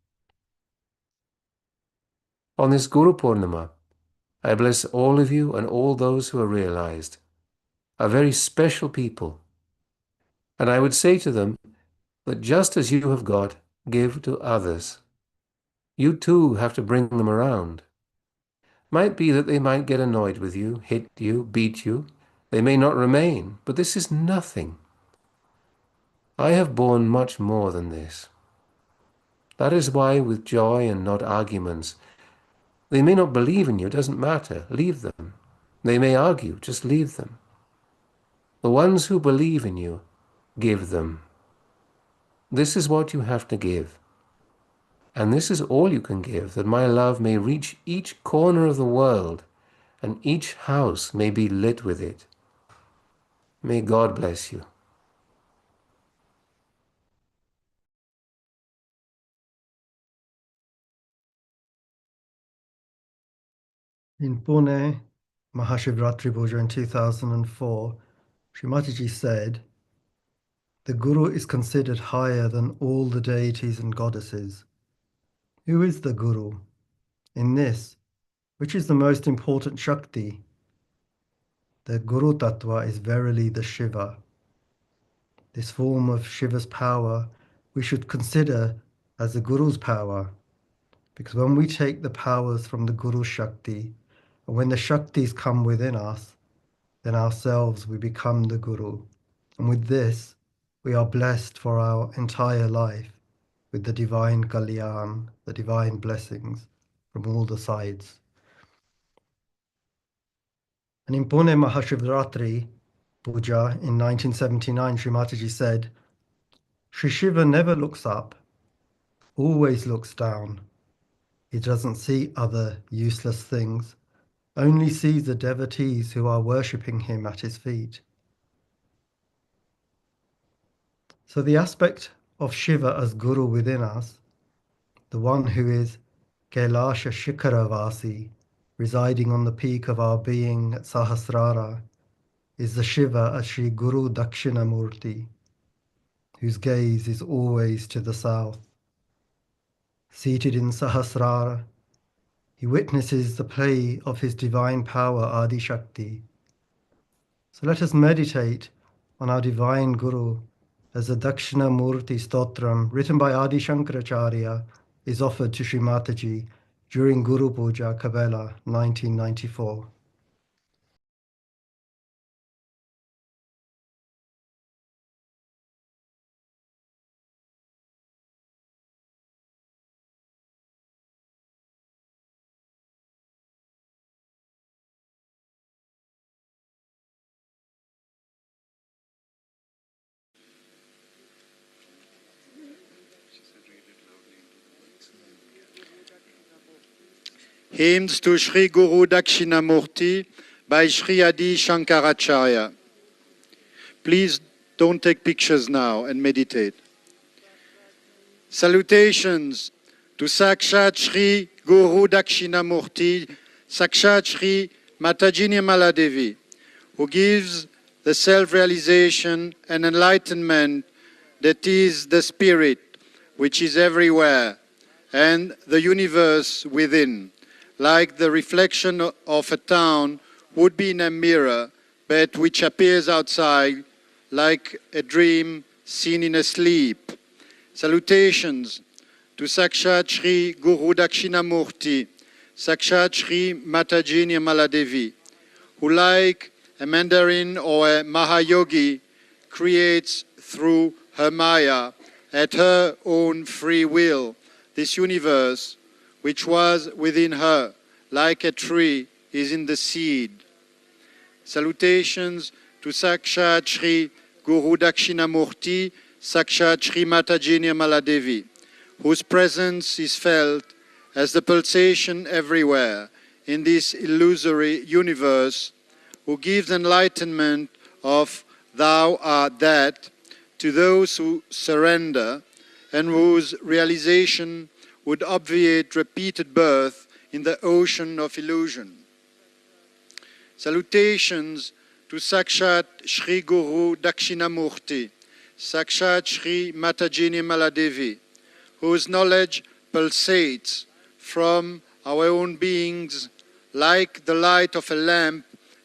On this Guru Purnima, I bless all of you and all those who are realized, are very special people. And I would say to them that just as you have got, give to others. You too have to bring them around. Might be that they might get annoyed with you, hit you, beat you, They may not remain, but this is nothing. I have borne much more than this. That is why, with joy and not arguments, they may not believe in you, doesn't matter, leave them. They may argue, just leave them. The ones who believe in you, give them. This is what you have to give. And this is all you can give, that my love may reach each corner of the world, and each house may be lit with it. May God bless you. In Pune, Mahashivratri Puja in 2004, Sri Mataji said, "The Guru is considered higher than all the deities and goddesses." Who is the Guru? In this, which is the most important Shakti? The Guru Tattva is verily the Shiva. This form of Shiva's power we should consider as the Guru's power, because when we take the powers from the Guru Shakti, and when the Shaktis come within us, then ourselves we become the Guru. And with this, we are blessed for our entire life with the divine Kalyan, the divine blessings from all the sides. And in Pune Mahashivratri Puja in 1979, Sri Mataji said, "Sri Shiva never looks up, always looks down. He doesn't see other useless things, only sees the devotees who are worshipping him at his feet." So the aspect of Shiva as Guru within us, the one who is Kailasha Shikaravasi, residing on the peak of our being at Sahasrara, is the Shiva as Sri Guru Dakshinamurti, whose gaze is always to the south. Seated in Sahasrara, he witnesses the play of his divine power Adi Shakti. So let us meditate on our divine Guru as the Dakshinamurti Stotram written by Adi Shankaracharya is offered to Sri Mataji during Guru Puja Kabela 1994. Hymns to Sri Guru Dakshinamurti by Sri Adi Shankaracharya. Please don't take pictures now and meditate. Salutations to Sakshat Sri Guru Dakshinamurti, Sakshat Sri Mataji Nirmala Devi, who gives the self-realization and enlightenment that is the spirit which is everywhere and the universe within, like the reflection of a town would be in a mirror, but which appears outside like a dream seen in a sleep. Salutations to Sakshat Sri Guru Dakshinamurti, Sakshat Sri Mataji Nirmala Devi, who like a Mandarin or a Mahayogi creates through her Maya at her own free will this universe which was within her, like a tree is in the seed. Salutations to Sakshat Sri Guru Dakshinamurti, Sakshat Sri Mataji Nirmala Devi, whose presence is felt as the pulsation everywhere in this illusory universe, who gives enlightenment of Thou art that to those who surrender and whose realization would obviate repeated birth in the ocean of illusion. Salutations to Sakshat Sri Guru Dakshinamurti, Sakshat Sri Mataji Nirmala Devi, whose knowledge pulsates from our own beings like the light of a lamp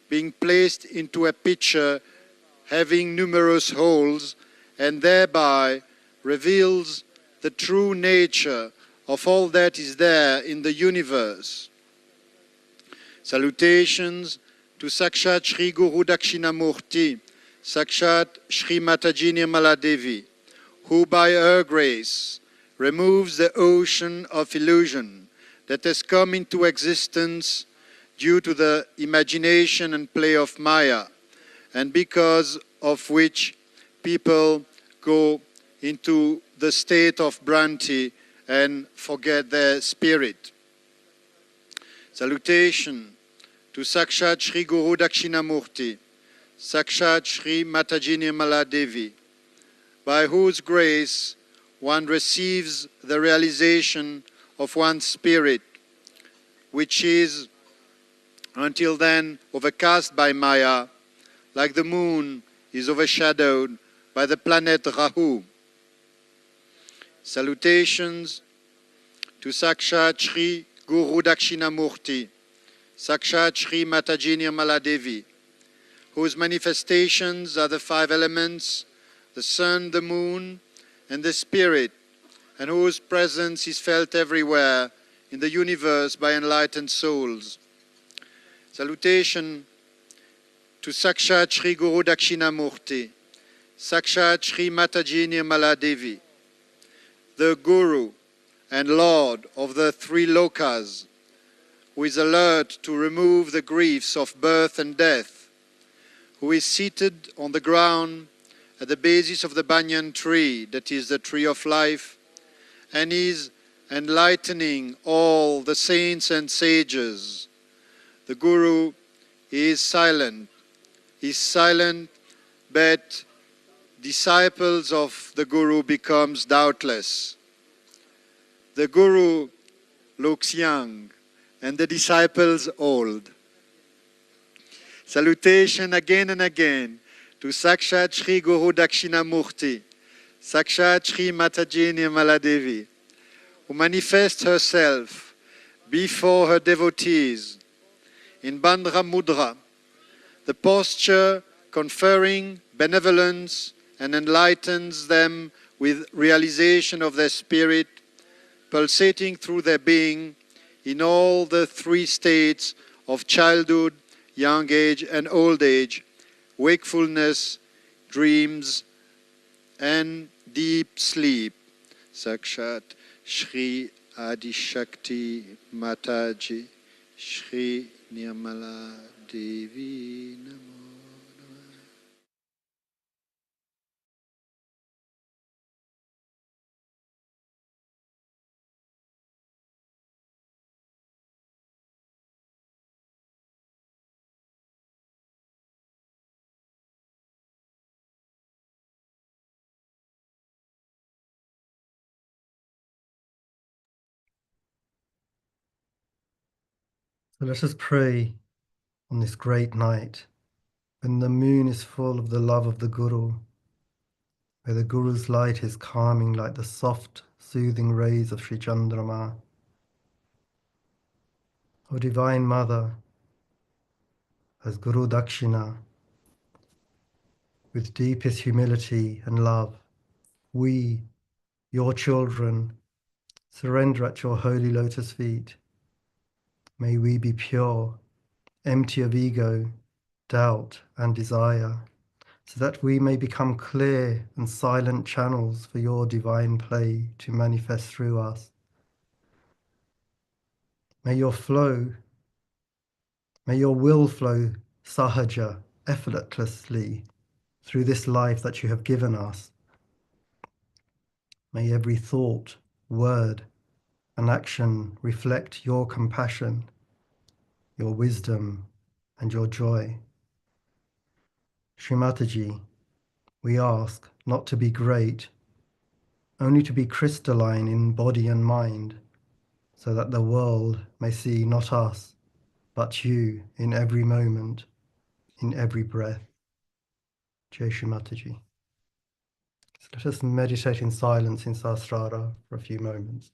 being placed into a pitcher having numerous holes, and thereby reveals the true nature of all that is there in the universe. Salutations to Sakshat Shri Guru Dakshinamurti, Sakshat Shri Mataji Nirmala Devi, who by her grace removes the ocean of illusion that has come into existence due to the imagination and play of Maya, and because of which people go into the state of Bhranti and forget their spirit. Salutation to Sakshat Shri Guru Dakshinamurti, Sakshat Shri Mataji Nirmala Devi, by whose grace one receives the realization of one's spirit, which is until then overcast by Maya, like the moon is overshadowed by the planet Rahu. Salutations to Sakshat Shri Guru Dakshinamurti, Sakshat Shri Mataji Nirmala Devi, whose manifestations are the five elements, the sun, the moon, and the spirit, and whose presence is felt everywhere in the universe by enlightened souls. Salutation to Sakshat Shri Guru Dakshinamurti, Sakshat Shri Mataji Nirmala Devi, the Guru and Lord of the three lokas, who is alert to remove the griefs of birth and death, who is seated on the ground at the basis of the banyan tree, that is the tree of life, and is enlightening all the saints and sages. The Guru is silent, but disciples of the Guru becomes doubtless. The Guru looks young and the disciples old. Salutation again and again to Sakshat Shri Guru Dakshinamurti, Sakshat Shri Mataji Nirmala Devi, who manifests herself before her devotees in Bandha Mudra, the posture conferring benevolence and enlightens them with realization of their spirit, pulsating through their being in all the three states of childhood, young age, and old age, wakefulness, dreams, and deep sleep. Sakshat Shri Adi Shakti Mataji Shri Nirmala Devi Namo. So let us pray on this great night when the moon is full of the love of the Guru, where the Guru's light is calming like the soft, soothing rays of Sri Chandrama. O Divine Mother, as Guru Dakshina, with deepest humility and love, we, your children, surrender at your holy lotus feet. May we be pure, empty of ego, doubt, and desire, so that we may become clear and silent channels for your divine play to manifest through us. May your will flow sahaja, effortlessly, through this life that you have given us. May every thought, word, and action reflect your compassion, your wisdom, and your joy. Shri Mataji, we ask not to be great, only to be crystalline in body and mind, so that the world may see not us, but you in every moment, in every breath. Jai Shri Mataji. So let us meditate in silence in Sahasrara for a few moments.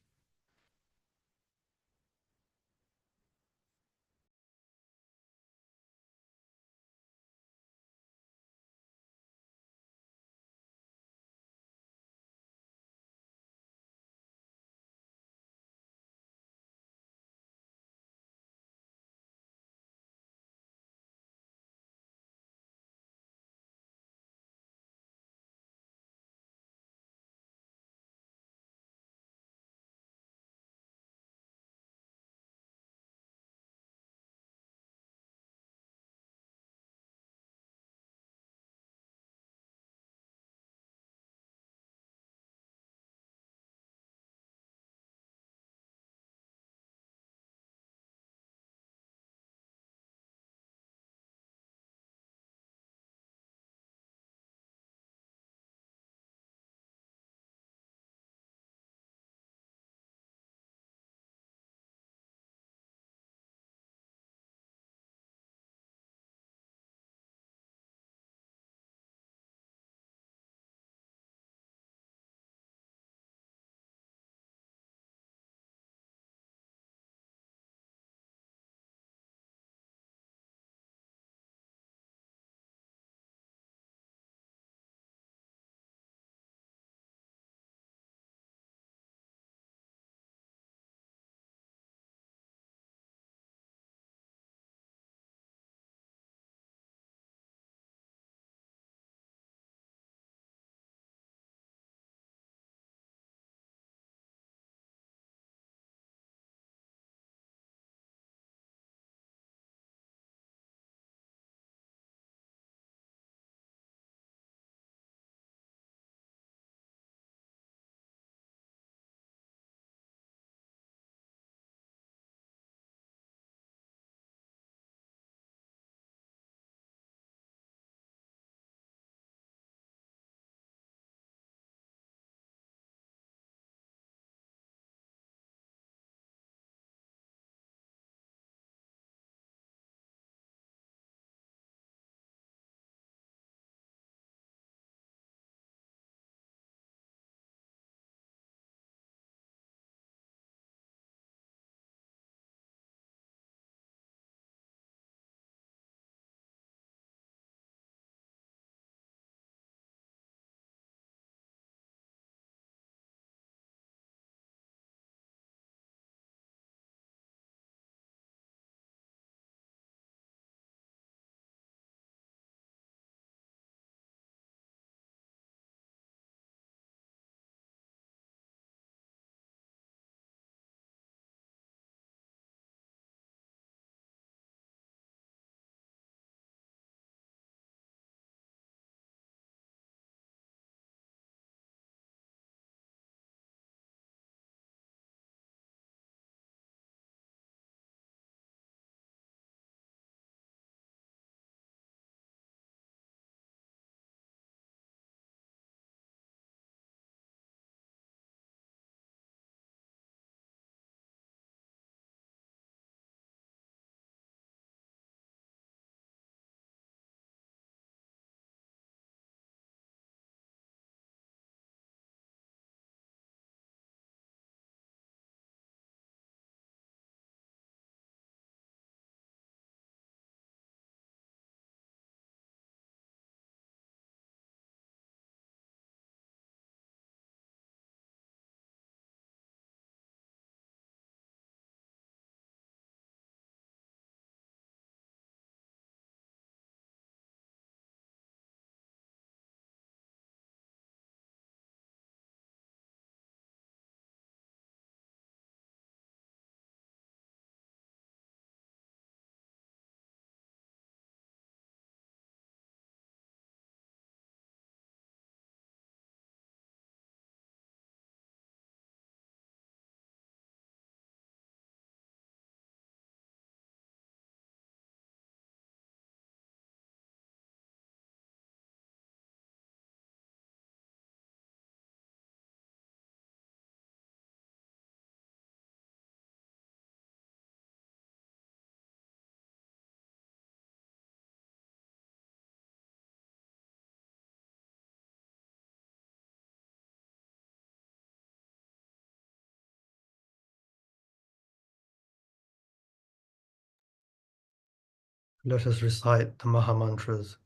Let us recite the Maha Mantras.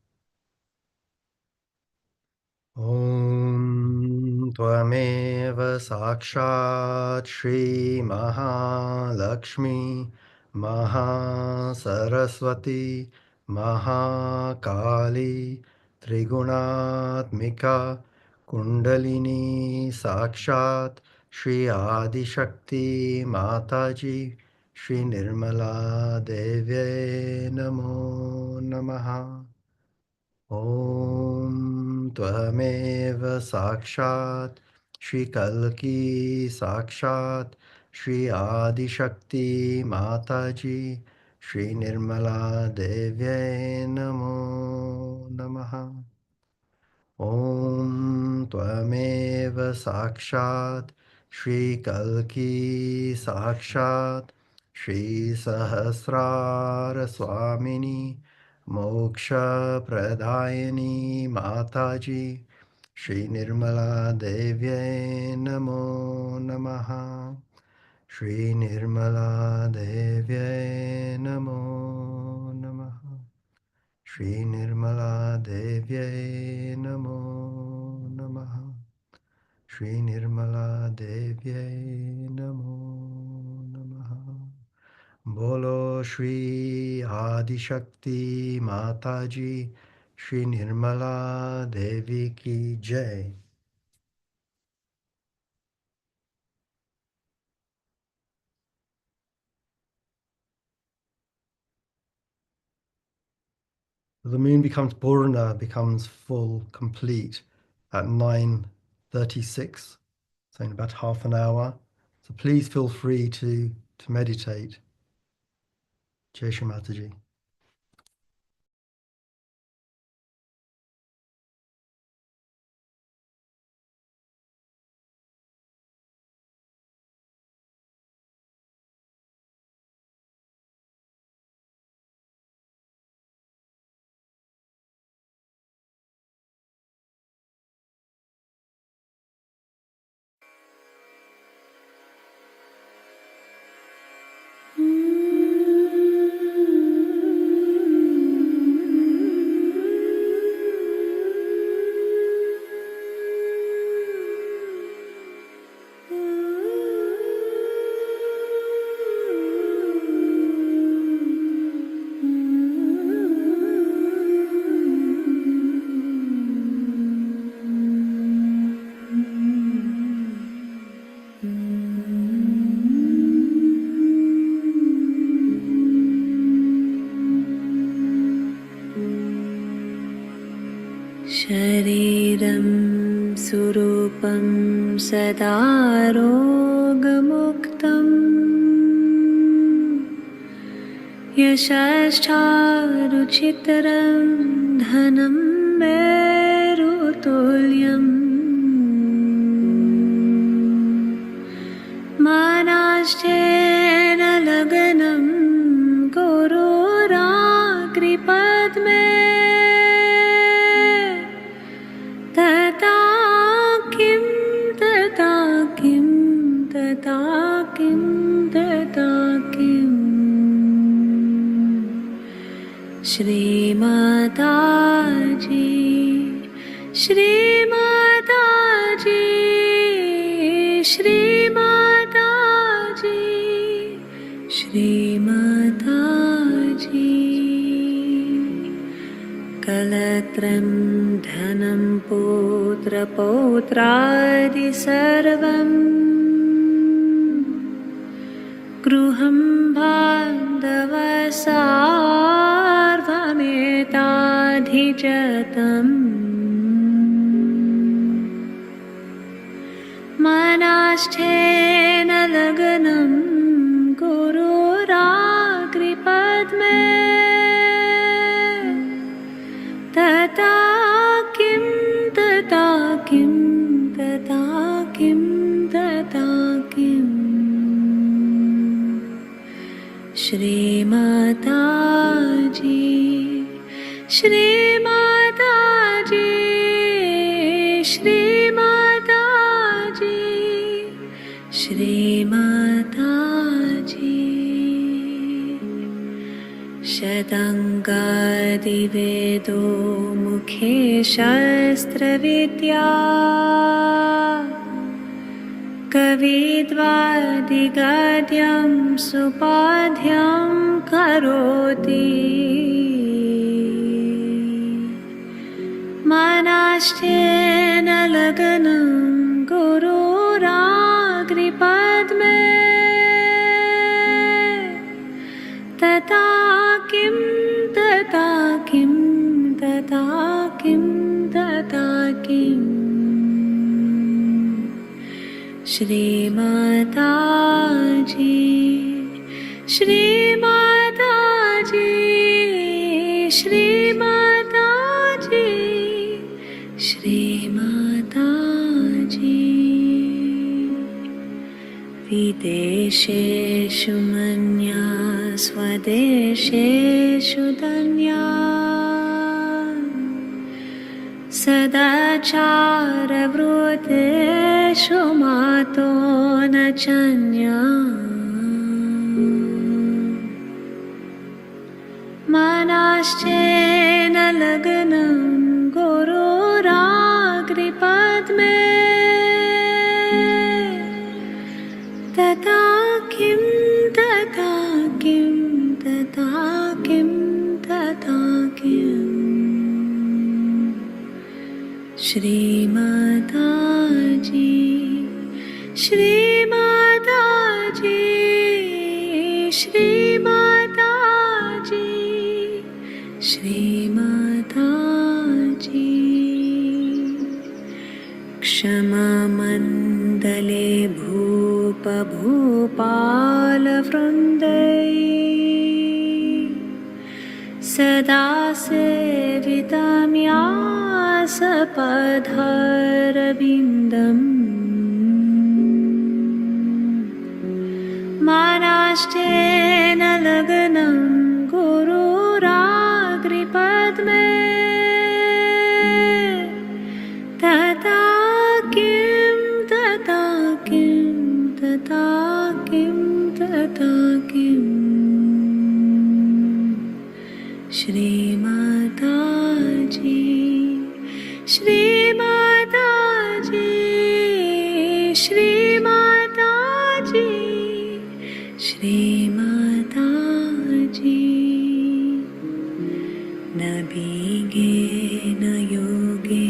Om Tvameva Sakshat Shri Maha Lakshmi Maha Saraswati Maha Kali Trigunatmika Kundalini Sakshat Shri Adi Shakti Mataji Shri Nirmala Devye Namo Namaha. Om Tvameva Sakshat Shri Kalki Sakshat Shri Adi Shakti Mataji Shri Nirmala Devye Namo Namaha. Om Tvameva Sakshat Shri Kalki Sakshat Shri Sahasrara Swamini Moksha Pradayani Mataji Shri Nirmala Devye Namo Namaha. Shri Nirmala Devye Namo Namaha. Shri Nirmala Devye Namo Namaha. Shri Nirmala Devye Namo Namaha. Bolo Shri Adi Shakti Mataji Shri Nirmala Devi Ki Jai. The moon becomes Purna, becomes full, complete at 9:36, so in about half an hour. So please feel free to meditate. Jai Shri Mataji. शरीरं सुरूपं सदा रोगमुक्तम् यशश्चारुचितरं धनं मेरुतुल्यम् मानाश्चेन लगनं गुरुराकृपद्मे तथा किं तथा किं तथा किं तथा किम् श्रीमाताजी श्रीमाताजी श्रीमाताजी श्रीमाताजी कलत्रं धनं पुत्रपौत्रादि सर्वम् गृहं बान्धवसार्वमेताधिजतम् मनाश्चेन लगनं गुरुराकृपद्मे तथा किं तथा किं तथा किं तथा किम् श्रीमाताजी श्रीमाताजी श्रीमाताजी श्रीमाताजी शतङ्गादिवेदो मुखे शस्त्रविद्या कविद्वादिगद्यं सुपाध्यं करोति मनश्चेन लग्नं गुरुराग्रिपद्मे तथा किं तथा किं तथा किं तथा किम् श्रीमाताजी श्रीमाताजी श्रीमाताजी श्रीमाताजी विदेशेषु मन्या स्वदेशेषु धन्या सदाचारवृत्तेषु मातो न चन्या मनश्चेन लग्नं गुरुराग्रिपद्मे तथा किं तथा किं तथा किं तथा किम् श्रीमाताजी श्रीमाताजी श्रीमाताजी श्रीमाताजी क्षमामण्डले भूपभूपालवृन्दै सदा सेवितं यासपथरविन्दम् मनश्चेन लग्नं गुरुराग्रिपद्मे तथा किं तथा किं तथा किं तथा किम् श्रीमाताजी श्रीमाताजी श्रीमाताजी श्रीमाताजी न बीगे न योगे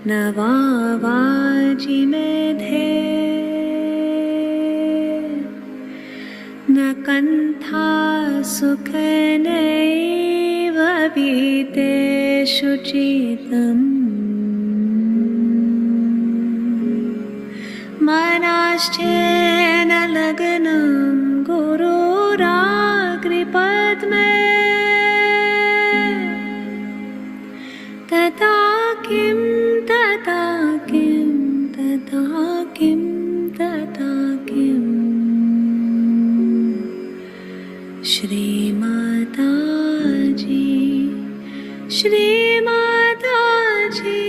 न वावाजि मेधे न कण्ठा सुखनैव वीतेषु चितम् मनश्चेन लग्नं गुरुराग्रिपद्मे तथा किं तथा किं तथा किं तथा किम् श्रीमाताजी श्रीमाताजी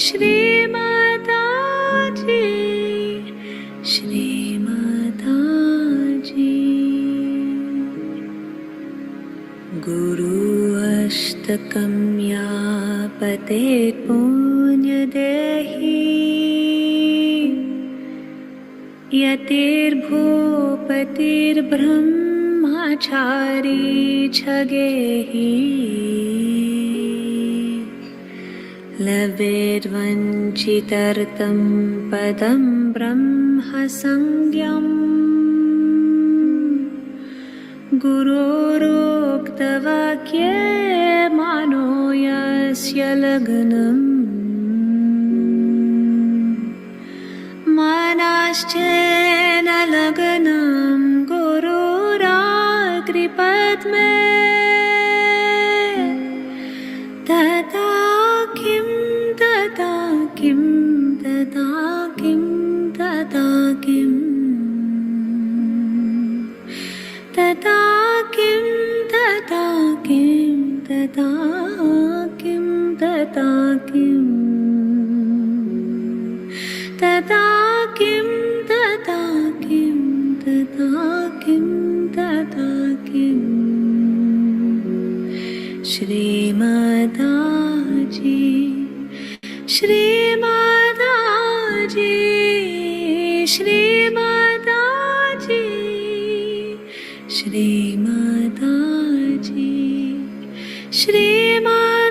श्रीमाताजी श्रीमाताजी गुरु अष्टकं या पतेत् पुण्यदेहि यतिर्भूपतिर्ब्रह्मचारी च गेहि लभेद्वञ्चितर्तं पदं ब्रह्मसंज्ञम् गुरोरुक्तवाक्ये मानो यस्य लग्नम् मनश्चेन लग्नं गुरुराग्रिपद्मे तथा किं तथा किं तथा किं तथा किम् तथा किं तथा किं तथा किं तथा किम् तथा किं तथा किं तथा किं तथा किम् श्रीमाताजी श्रीमाताजी श्रीमाताजी श्रीमाताजी श्रीमाताजी